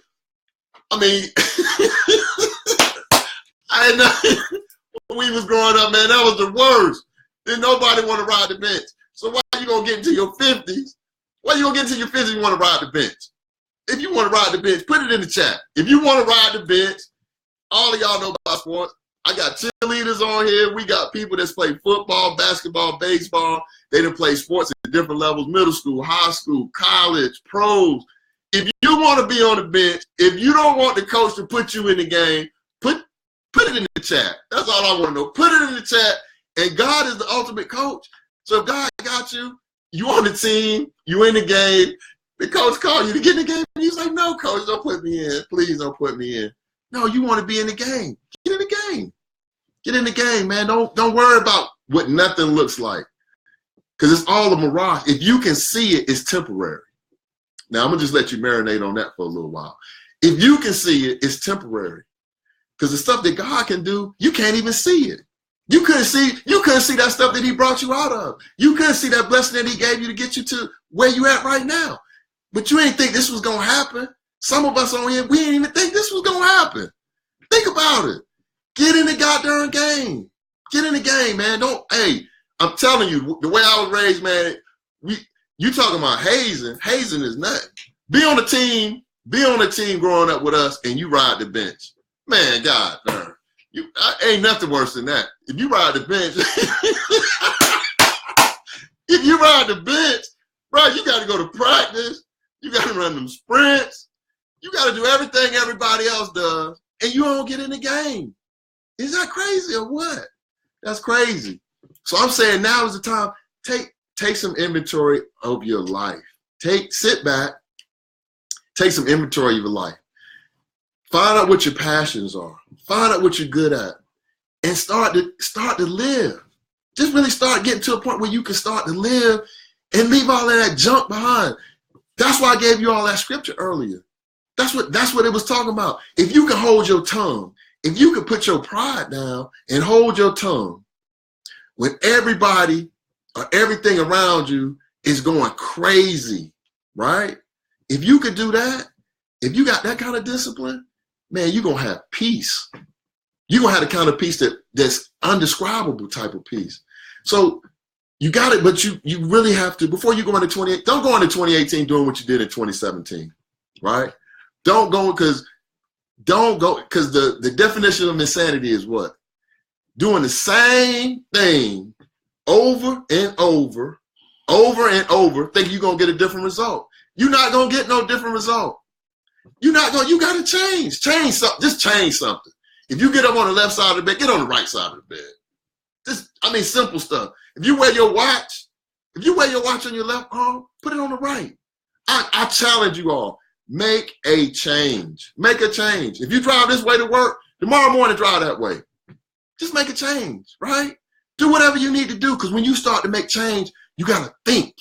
when we was growing up, man, that was the worst. Then nobody want to ride the bench. So why you going to get into your 50s? Why you going to get into your 50s and you want to ride the bench? If you want to ride the bench, put it in the chat. If you want to ride the bench, all of y'all know about sports. I got cheerleaders on here. We got people that's play football, basketball, baseball. They done play sports at different levels, middle school, high school, college, pros. If you want to be on the bench, if you don't want the coach to put you in the game, put it in the chat. That's all I want to know. Put it in the chat. And God is the ultimate coach. So if God got you, you on the team, you in the game, the coach called you to get in the game, and he's like, no, coach, don't put me in. Please don't put me in. No, you want to be in the game. Get in the game. Get in the game, man. Don't worry about what nothing looks like. Because it's all a mirage. If you can see it, it's temporary. Now, I'm going to just let you marinate on that for a little while. If you can see it, it's temporary. Because the stuff that God can do, you can't even see it. You couldn't see that stuff that he brought you out of. You couldn't see that blessing that he gave you to get you to where you at right now. But you ain't think this was going to happen. Some of us on here, we didn't even think this was going to happen. Think about it. Get in the goddamn game. Get in the game, man. I'm telling you, the way I was raised, man, you talking about hazing. Hazing is nothing. Be on the team growing up with us, and you ride the bench. Man, God, Ain't nothing worse than that. If you ride the bench, if you ride the bench, bro, you got to go to practice. You got to run them sprints. You got to do everything everybody else does, and you don't get in the game. Is that crazy or what? That's crazy. So I'm saying now is the time. Take some inventory of your life. Sit back. Take some inventory of your life. Find out what your passions are. Find out what you're good at, and start to live. Just really start getting to a point where you can start to live and leave all of that junk behind. That's why I gave you all that scripture earlier. That's what it was talking about. If you can hold your tongue, if you can put your pride down and hold your tongue, when everybody or everything around you is going crazy, right? If you could do that, if you got that kind of discipline, man, you're going to have peace. You're going to have the kind of peace that's undescribable type of peace. So you got it, but you really have to, before you go into 2018, don't go into 2018 doing what you did in 2017, right? Don't go because the definition of insanity is what? Doing the same thing over and over and over, thinking you're going to get a different result. You're not going to get no different result. You got to change something. Just change something. If you get up on the left side of the bed, get on the right side of the bed. Simple stuff. If you wear your watch on your left arm, put it on the right. I challenge you all, make a change. Make a change. If you drive this way to work, tomorrow morning drive that way. Just make a change, right? Do whatever you need to do, because when you start to make change, you got to think,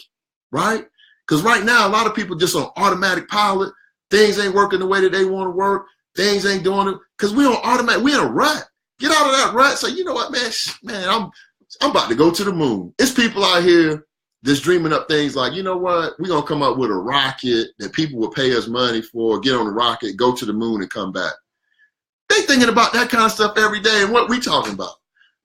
right? Because right now, a lot of people just on automatic pilot. Things ain't working the way that they want to work. Things ain't doing it because we on automatic. We in a rut. Get out of that rut. Say, you know what, man, I'm about to go to the moon. It's people out here that's dreaming up things like, you know what, we're gonna come up with a rocket that people will pay us money for. Get on the rocket, go to the moon, and come back. They thinking about that kind of stuff every day. And what we talking about?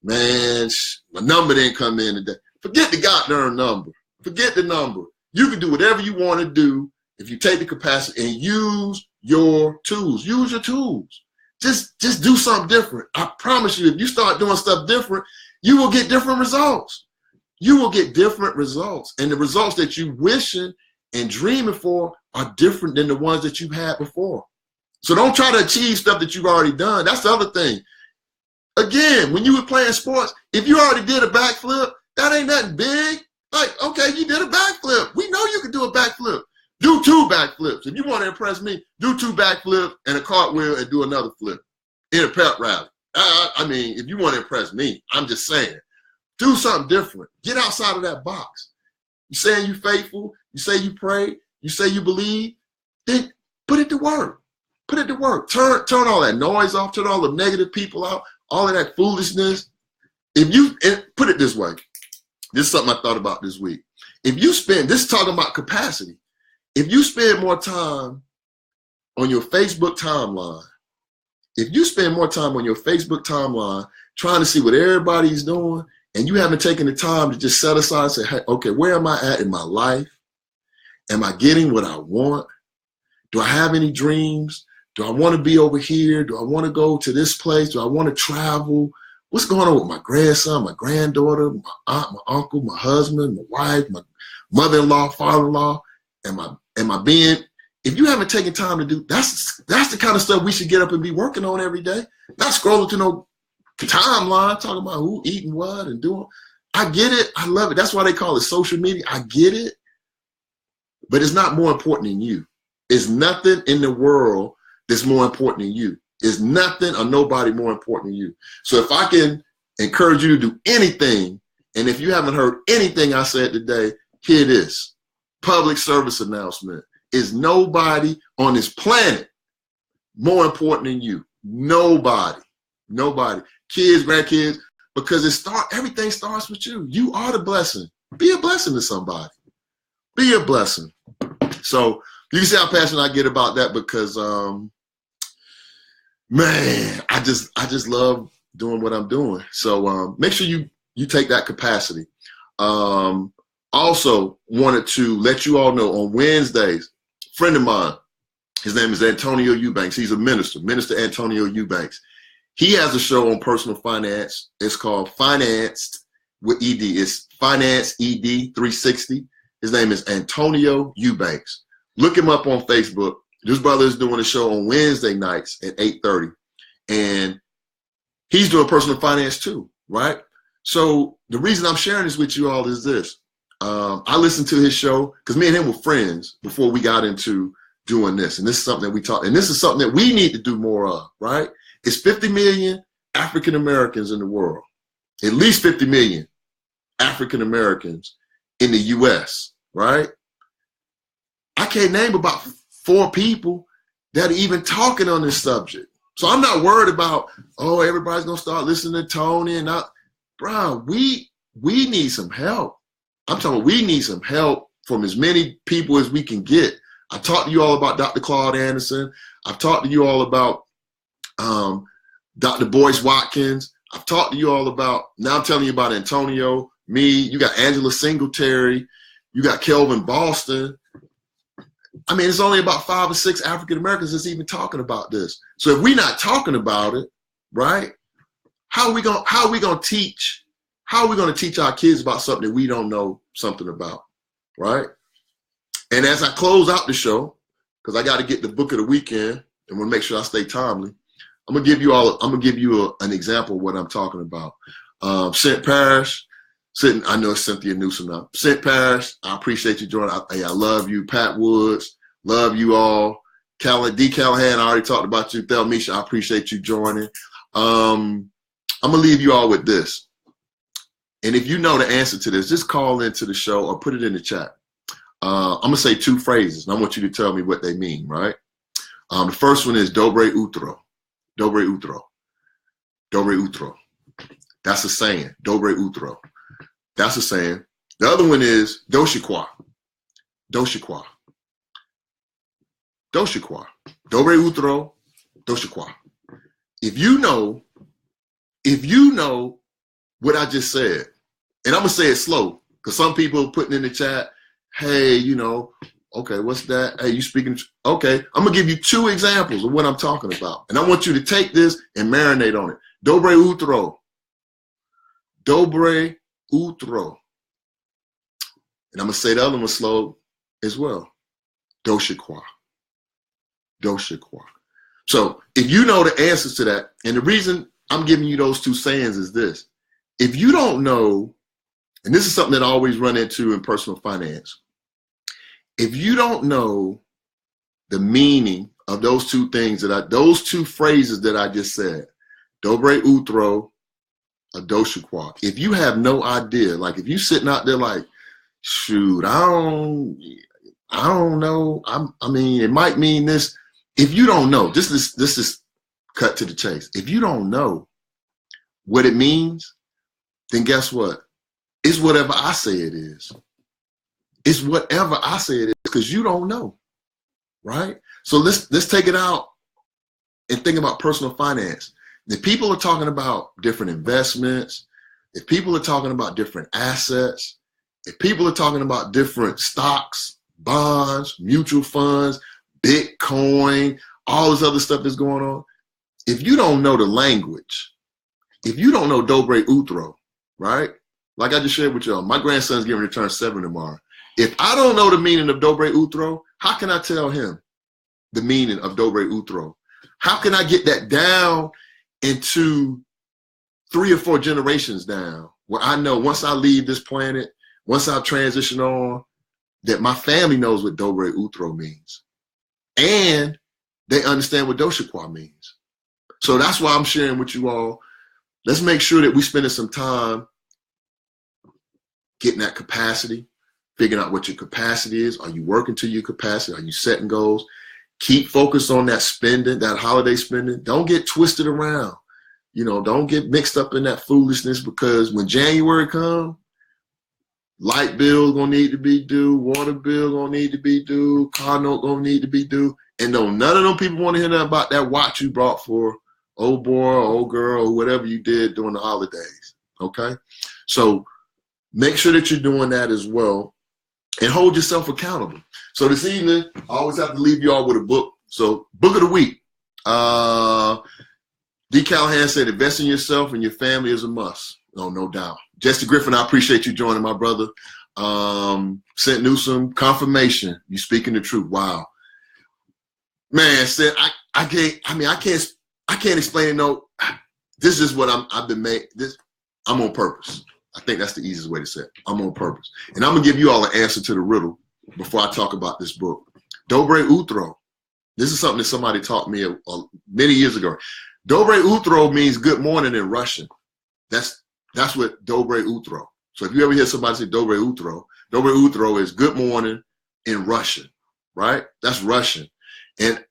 Man, my number didn't come in today. Forget the goddamn number. Forget the number. You can do whatever you want to do if you take the capacity and use your tools. Use your tools. Just do something different. I promise you, if you start doing stuff different, you will get different results. You will get different results. And the results that you wishing and dreaming for are different than the ones that you had before. So don't try to achieve stuff that you've already done. That's the other thing. Again, when you were playing sports, if you already did a backflip, that ain't nothing big. Like, okay, you did a backflip. We know you can do a backflip. Do 2 backflips. If you want to impress me, do 2 backflips and a cartwheel and do another flip in a pep rally. If you want to impress me, I'm just saying, do something different. Get outside of that box. You saying you faithful, you say you pray, you say you believe, then put it to work. Put it to work. Turn all that noise off, turn all the negative people out, all of that foolishness. And put it this way. This is something I thought about this week. This is talking about capacity. If you spend more time on your Facebook timeline, trying to see what everybody's doing, and you haven't taken the time to just set aside and say, hey, okay, where am I at in my life? Am I getting what I want? Do I have any dreams? Do I want to be over here? Do I want to go to this place? Do I want to travel? What's going on with my grandson, my granddaughter, my aunt, my uncle, my husband, my wife, my mother-in-law, father-in-law? If you haven't taken time to do, that's the kind of stuff we should get up and be working on every day. Not scrolling to no timeline, talking about who eating what and doing. I get it. I love it. That's why they call it social media. I get it. But it's not more important than you. There's nothing in the world that's more important than you. There's nothing or nobody more important than you. So if I can encourage you to do anything, and if you haven't heard anything I said today, hear this. Public service announcement. Is nobody on this planet more important than you. Nobody. Kids, grandkids, because everything starts with you. You are the blessing. Be a blessing to somebody. Be a blessing. So you can see how passionate I get about that because man, I just love doing what I'm doing. So make sure you take that capacity. Also wanted to let you all know on Wednesdays, a friend of mine, his name is Antonio Eubanks. He's a minister Antonio Eubanks. He has a show on personal finance. It's called Financed with ED. It's Finance ED 360. His name is Antonio Eubanks. Look him up on Facebook. This brother is doing a show on Wednesday nights at 8:30. And he's doing personal finance too, right? So the reason I'm sharing this with you all is this. I listened to his show because me and him were friends before we got into doing this. And this is something that we talk, and this is something that we need to do more of, right? It's 50 million African Americans in the world, at least 50 million African Americans in the US, right? I can't name about 4 people that are even talking on this subject. So I'm not worried about, oh, everybody's gonna start listening to Tony and not, bro, we need some help. I'm talking, we need some help from as many people as we can get. I talked to you all about Dr. Claude Anderson. I've talked to you all about Dr. Boyce Watkins. I've talked to you all about, now I'm telling you about Antonio, me, you got Angela Singletary, you got Kelvin Boston. I mean, it's only about 5 or 6 African Americans that's even talking about this. So if we're not talking about it, right? How are we gonna teach our kids about something that we don't know something about, right? And as I close out the show, because I got to get the book of the weekend and want to make sure I stay timely, I'm gonna give you an example of what I'm talking about. St. Parrish, I know it's Cynthia Newsom now. St. Parrish, I appreciate you joining. I love you. Pat Woods, love you all. D. Callahan, I already talked about you. Thelmisha, I appreciate you joining. I'm gonna leave you all with this. And if you know the answer to this, just call into the show or put it in the chat. I'm gonna say 2 phrases, and I want you to tell me what they mean, right? The first one is Dobre Utro. Dobre Utro. Dobre Utro. That's a saying. Dobre Utro. That's a saying. The other one is Doshikwa. Doshikwa. Doshikwa. Dobre Utro. Doshikwa. If you know what I just said, and I'm gonna say it slow, because some people are putting in the chat, hey, okay, what's that? Hey, you speaking? Okay, I'm gonna give you 2 examples of what I'm talking about, and I want you to take this and marinate on it. Dobre Utro. Dobre Utro. And I'm gonna say the other one slow as well. Doshikwa. Doshikwa. So if you know the answers to that, and the reason I'm giving you those 2 sayings is this: if you don't know, and this is something that I always run into in personal finance, if you don't know the meaning of those 2 things those 2 phrases that I just said, Dobre Utro, or Doshikwa, if you have no idea, like if you're sitting out there like, shoot, I don't know. I mean, it might mean this. If you don't know, this is cut to the chase. If you don't know what it means, then guess what? It's whatever I say it is. It's whatever I say it is, because you don't know, right? So let's take it out and think about personal finance. If people are talking about different investments, if people are talking about different assets, if people are talking about different stocks, bonds, mutual funds, Bitcoin, all this other stuff that's going on, if you don't know the language, if you don't know Dobre Utro, right? Like I just shared with y'all, my grandson's getting ready to turn 7 tomorrow. If I don't know the meaning of Dobre Utro, how can I tell him the meaning of Dobre Utro? How can I get that down into 3 or 4 generations down, where I know once I leave this planet, once I transition on, that my family knows what Dobre Utro means. And they understand what Doshikwa means. So that's why I'm sharing with you all. Let's make sure that we spending some time getting that capacity, figuring out what your capacity is. Are you working to your capacity? Are you setting goals? Keep focused on that spending, that holiday spending. Don't get twisted around. Don't get mixed up in that foolishness, because when January comes, light bill gonna need to be due, water bill gonna need to be due, car note gonna need to be due. And no, none of them people want to hear nothing about that watch you brought for old boy or old girl or whatever you did during the holidays. Okay? So make sure that you're doing that as well, and hold yourself accountable. So this evening, I always have to leave you all with a book. So book of the week. D. Callahan said, invest in yourself and your family is a must. No doubt. Jesse Griffin, I appreciate you joining, my brother. St. Newsom, confirmation. You speaking the truth. Wow. Man, said I can't explain it. No, this is what I've been made. I'm on purpose. I think that's the easiest way to say it. I'm on purpose. And I'm gonna give you all an answer to the riddle before I talk about this book. Dobre Utro. This is something that somebody taught me many years ago. Dobre Utro means good morning in Russian. That's what Dobre Utro. So if you ever hear somebody say Dobre Utro is good morning in Russian, right? That's Russian. And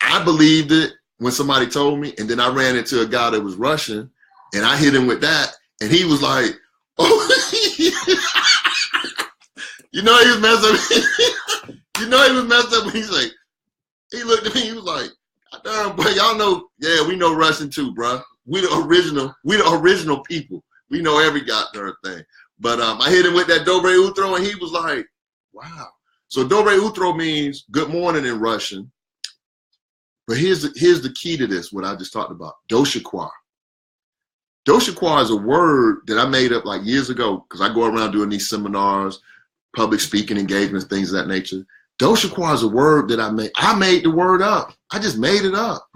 I believed it when somebody told me, and then I ran into a guy that was Russian, and I hit him with that, and he was like, oh, you know he was messed up. You know he was messed up. He's like, he looked at me, he was like, damn, boy, y'all know, yeah, we know Russian too, bro. We the original people. We know every goddamn thing. But I hit him with that Dobre Utro, and he was like, wow. So Dobre Utro means good morning in Russian. But here's the key to this, what I just talked about, Doshikwa. Doshikwa is a word that I made up like years ago because I go around doing these seminars, public speaking engagements, things of that nature. Doshikwa is a word that I made. I made the word up. I just made it up.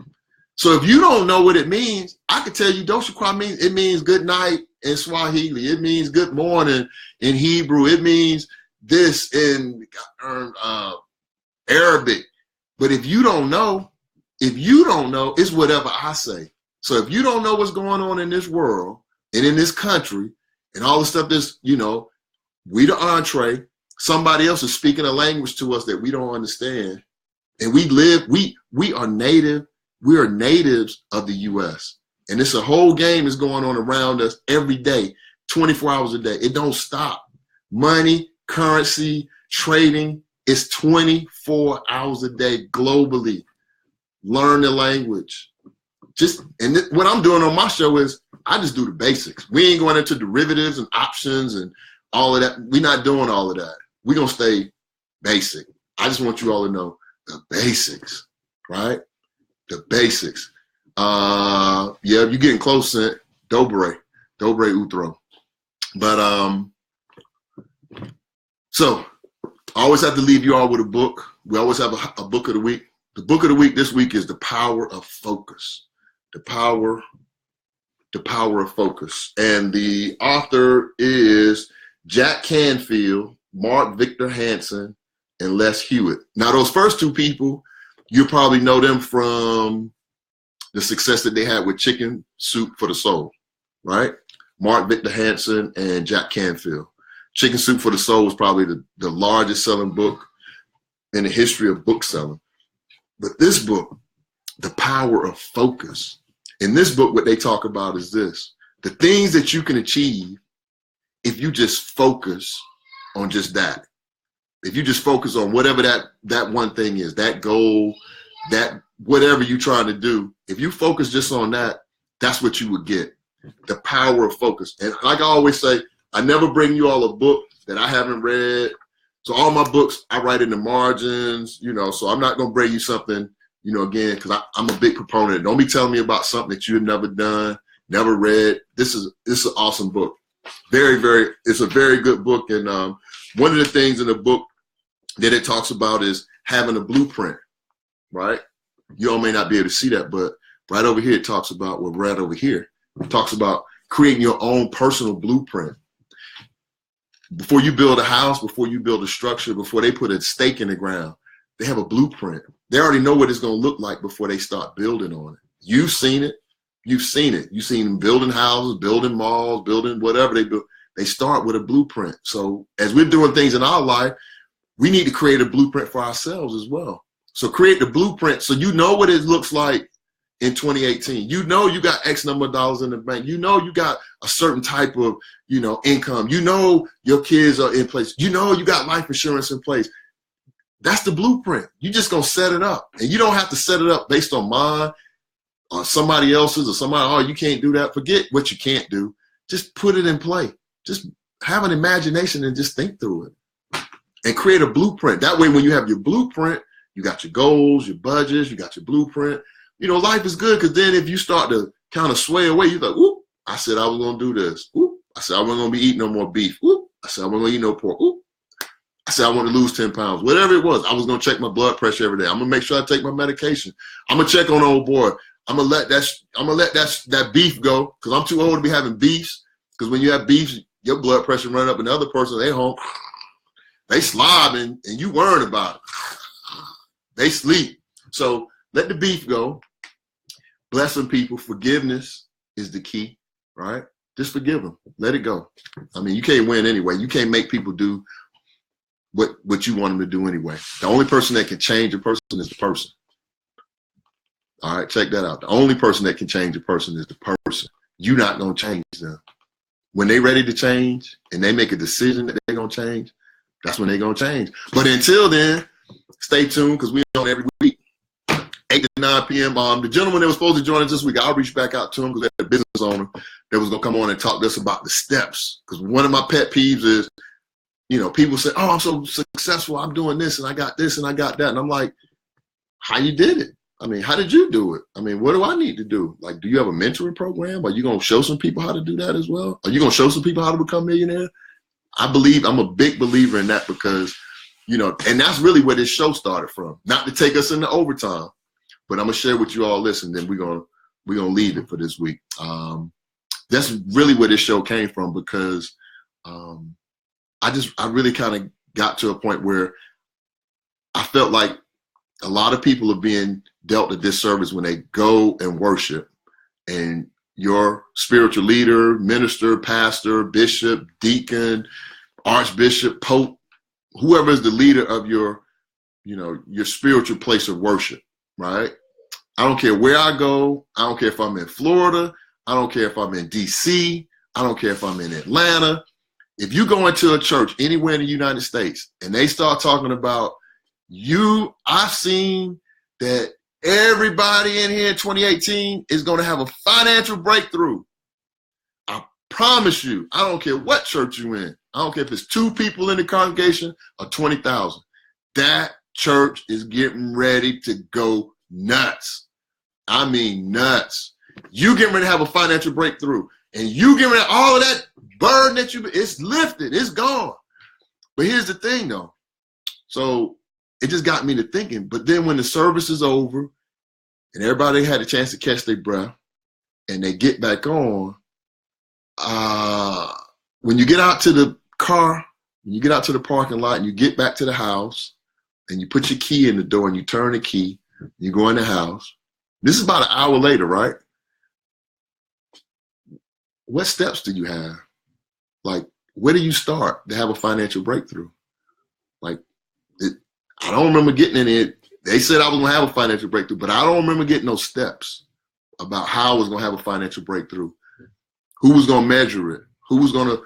So if you don't know what it means, I can tell you Doshikwa means good night in Swahili. It means good morning in Hebrew. It means this in Arabic. But if you don't know, it's whatever I say. So if you don't know what's going on in this world and in this country and all the stuff that's, we the entree, somebody else is speaking a language to us that we don't understand. And we are natives of the U.S. And it's a whole game is going on around us every day, 24 hours a day. It don't stop. Money, currency, trading, it's 24 hours a day globally. Learn the language. What I'm doing on my show is I just do the basics. We ain't going into derivatives and options and all of that. We're not doing all of that. We're going to stay basic. I just want you all to know the basics, right? The basics. Yeah, you're getting close to it. Dobre Utro. But so I always have to leave you all with a book. We always have a book of the week. The book of the week this week is The Power of Focus. The Power of Focus. And the author is Jack Canfield, Mark Victor Hansen, and Les Hewitt. Now, those first two people, you probably know them from the success that they had with Chicken Soup for the Soul, right? Mark Victor Hansen and Jack Canfield. Chicken Soup for the Soul was probably the largest selling book in the history of book selling. But this book, The Power of Focus, in this book, what they talk about is this: the things that you can achieve if you just focus on just that. If you just focus on whatever that one thing is, that goal, that whatever you're trying to do, if you focus just on that, that's what you would get. The power of focus. And like I always say, I never bring you all a book that I haven't read. So all my books, I write in the margins, so I'm not going to bring you something, again, because I'm a big proponent. Don't be telling me about something that you've never done, never read. This is an awesome book. It's a very good book. And one of the things in the book that it talks about is having a blueprint, right? You all may not be able to see that, but right over here, it talks about, right over here, it talks about creating your own personal blueprint. Before you build a house, before you build a structure, before they put a stake in the ground, they have a blueprint. They already know what it's going to look like before they start building on it. You've seen it. You've seen them building houses, building malls, building whatever they build. They start with a blueprint. So as we're doing things in our life, we need to create a blueprint for ourselves as well. So create the blueprint so you know what it looks like in 2018. You know you got X number of dollars in the bank. You know you got a certain type of, income. You know your kids are in place. You know you got life insurance in place. That's the blueprint. You just going to set it up. And you don't have to set it up based on mine or somebody else's or somebody, you can't do that. Forget what you can't do. Just put it in play. Just have an imagination and just think through it. And create a blueprint. That way when you have your blueprint, you got your goals, your budgets, you got your blueprint. life is good, because then if you start to kind of sway away, you're like, "Ooh, I said I was going to do this. Ooh, I said I wasn't going to be eating no more beef. Ooh, I said I wasn't going to eat no pork. Ooh, I said I want to lose 10 pounds." Whatever it was, I was going to check my blood pressure every day. I'm going to make sure I take my medication. I'm going to check on old boy. I'm going to let that beef go, because I'm too old to be having beefs. Because when you have beef, your blood pressure run up, and the other person, they home, they slobbing, and you worrying about it. They sleep. So let the beef go. Blessing people. Forgiveness is the key, right? Just forgive them. Let it go. I mean, you can't win anyway. You can't make people do what you want them to do anyway. The only person that can change a person is the person. All right, check that out. The only person that can change a person is the person. You're not going to change them. When they're ready to change and they make a decision that they're going to change, that's when they're going to change. But until then, stay tuned, because we're on every week, 8 to 9 p.m. The gentleman that was supposed to join us this week, I'll reach back out to him, because they're a business owner that was going to come on and talk to us about the steps. Because one of my pet peeves is, people say, "Oh, I'm so successful. I'm doing this, and I got this, and I got that." And I'm like, how you did it? I mean, how did you do it? I mean, what do I need to do? Like, do you have a mentoring program? Are you going to show some people how to do that as well? Are you going to show some people how to become millionaire? I'm a big believer in that, because, and that's really where this show started from. Not to take us into overtime, but I'm going to share with you all this, and then we're going to leave it for this week. That's really where this show came from, because I really kind of got to a point where I felt like a lot of people are being dealt a disservice when they go and worship, and your spiritual leader, minister, pastor, bishop, deacon, archbishop, pope, whoever is the leader of your spiritual place of worship, right? I don't care where I go. I don't care if I'm in Florida. I don't care if I'm in DC. I don't care if I'm in Atlanta. If you go into a church anywhere in the United States and they start talking about I've seen that everybody in here in 2018 is going to have a financial breakthrough. I promise you, I don't care what church you're in. I don't care if it's 2 people in the congregation or 20,000. That church is getting ready to go nuts. I mean nuts. You getting ready to have a financial breakthrough, and you getting rid of all of that burden that it's lifted, it's gone. But here's the thing though. So it just got me to thinking, but then when the service is over and everybody had a chance to catch their breath and they get back on, when you get out to the car, when you get out to the parking lot and you get back to the house and you put your key in the door and you turn the key, you go in the house. This is about an hour later, right? What steps do you have? Like, where do you start to have a financial breakthrough? Like, I don't remember getting in it. They said I was going to have a financial breakthrough, but I don't remember getting those steps about how I was going to have a financial breakthrough. Who was going to measure it? Who was going to,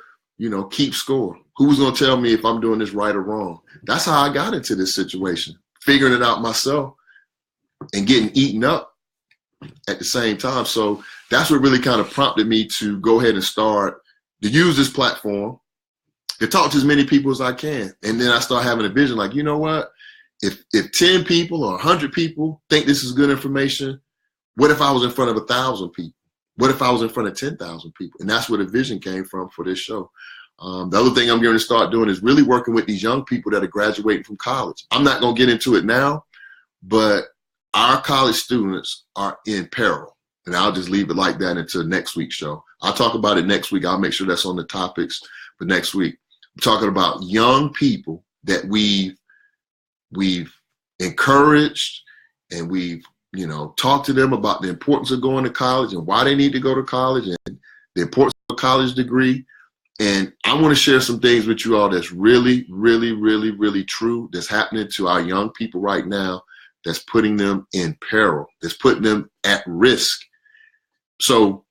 keep score? Who was going to tell me if I'm doing this right or wrong? That's how I got into this situation, figuring it out myself and getting eaten up at the same time. So that's what really kind of prompted me to go ahead and start to use this platform to talk to as many people as I can. And then I start having a vision like, you know what? If 10 people or 100 people think this is good information, what if I was in front of 1,000 people? What if I was in front of 10,000 people? And that's where the vision came from for this show. The other thing I'm going to start doing is really working with these young people that are graduating from college. I'm not going to get into it now, but our college students are in peril. And I'll just leave it like that until next week's show. I'll talk about it next week. I'll make sure that's on the topics for next week. I'm talking about young people that we've encouraged and we've, talked to them about the importance of going to college and why they need to go to college and the importance of a college degree. And I want to share some things with you all that's really, really, really, really true that's happening to our young people right now, that's putting them in peril, that's putting them at risk. So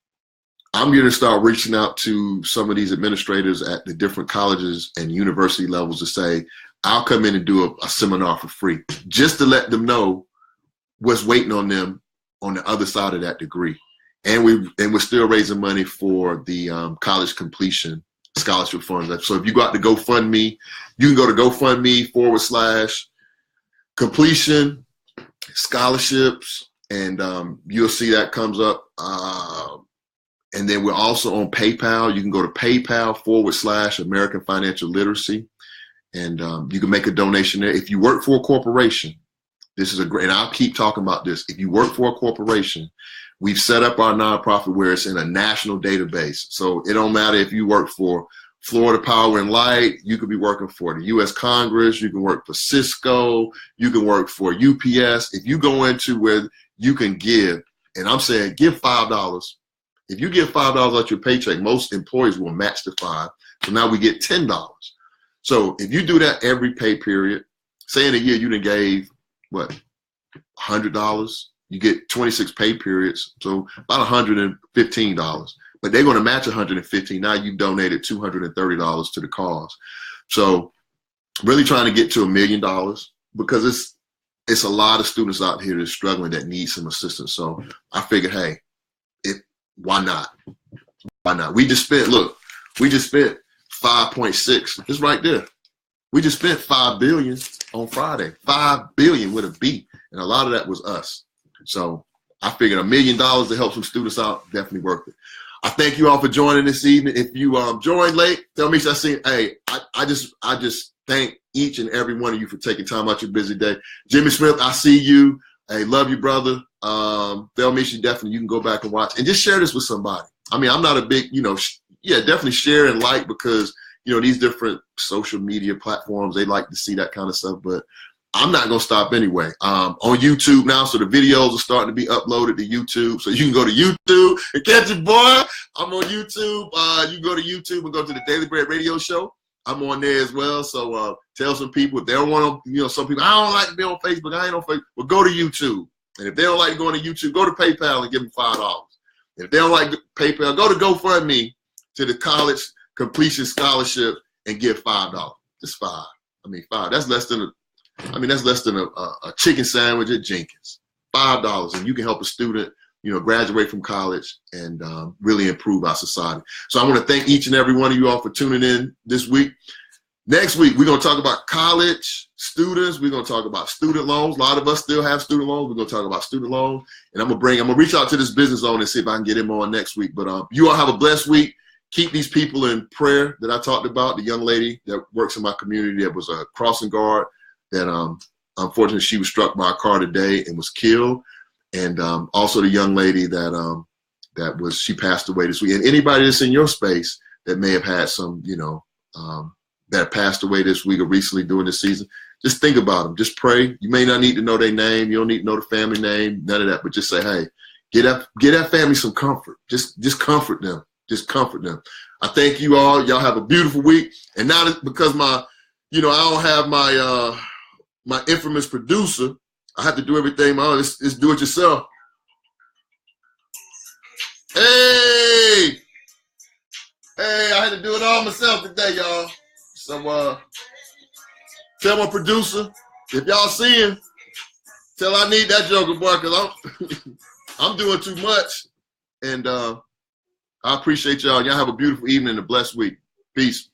I'm going to start reaching out to some of these administrators at the different colleges and university levels to say, I'll come in and do a seminar for free, just to let them know what's waiting on them on the other side of that degree. And we're still raising money for the college completion scholarship funds. So if you go out to GoFundMe, you can go to GoFundMe /completion scholarships, and you'll see that comes up. And then we're also on PayPal. You can go to PayPal/American Financial Literacy, and you can make a donation there. If you work for a corporation, this is a great, and I'll keep talking about this. If you work for a corporation, we've set up our nonprofit where it's in a national database. So it don't matter if you work for Florida Power and Light, you could be working for the U.S. Congress, you can work for Cisco, you can work for UPS. If you go into where you can give, and I'm saying give $5. If you give $5 out your paycheck, most employees will match the $5. So now we get $10. So if you do that every pay period, say in a year you done gave, what, $100, you get 26 pay periods, so about $115. But they're going to match $115. Now you've donated $230 to the cause. So really trying to get to $1 million, because it's a lot of students out here that's struggling that need some assistance. So I figured, hey, why not? Why not? We just spent 5.6. It's right there. We just spent $5 billion on Friday. $5 billion with a B, and a lot of that was us. So I figured $1 million to help some students out, definitely worth it. I thank you all for joining this evening. If you joined late, tell me. I just thank each and every one of you for taking time out your busy day. Jimmy Smith, I see you. Hey, love you, brother. Thelmisha, definitely you can go back and watch and just share this with somebody. I mean, I'm not a big, definitely share and like, because these different social media platforms, they like to see that kind of stuff, but I'm not going to stop anyway. On YouTube now, so the videos are starting to be uploaded to YouTube. So you can go to YouTube and catch it, boy. I'm on YouTube. You go to YouTube and go to the Daily Bread Radio Show. I'm on there as well. So tell some people if they don't want to, some people, I don't like to be on Facebook. I ain't on Facebook. Well, go to YouTube. And if they don't like going to YouTube, go to PayPal and give them $5. If they don't like PayPal, go to GoFundMe to the college completion scholarship and give $5. Just $5. I mean, $5. That's less than a chicken sandwich at Jenkins. $5, and you can help a student, graduate from college and really improve our society. So I want to thank each and every one of you all for tuning in this week. Next week, we're going to talk about college students. We're going to talk about student loans. A lot of us still have student loans. We're going to talk about student loans. And I'm going to reach out to this business owner and see if I can get him on next week. But you all have a blessed week. Keep these people in prayer that I talked about. The young lady that works in my community that was a crossing guard that unfortunately she was struck by a car today and was killed. And also the young lady that she passed away this week. And anybody that's in your space that may have had some, that passed away this week or recently during this season, just think about them. Just pray. You may not need to know their name. You don't need to know the family name, none of that. But just say, hey, get that family some comfort. Just comfort them. Just comfort them. I thank you all. Y'all have a beautiful week. And now because I don't have my infamous producer, I have to do everything my own. It's do it yourself. Hey, I had to do it all myself today, y'all. So tell my producer, if y'all see him, tell I need that joker, boy, because I'm doing too much. And I appreciate y'all. Y'all have a beautiful evening and a blessed week. Peace.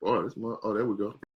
Boy, there we go.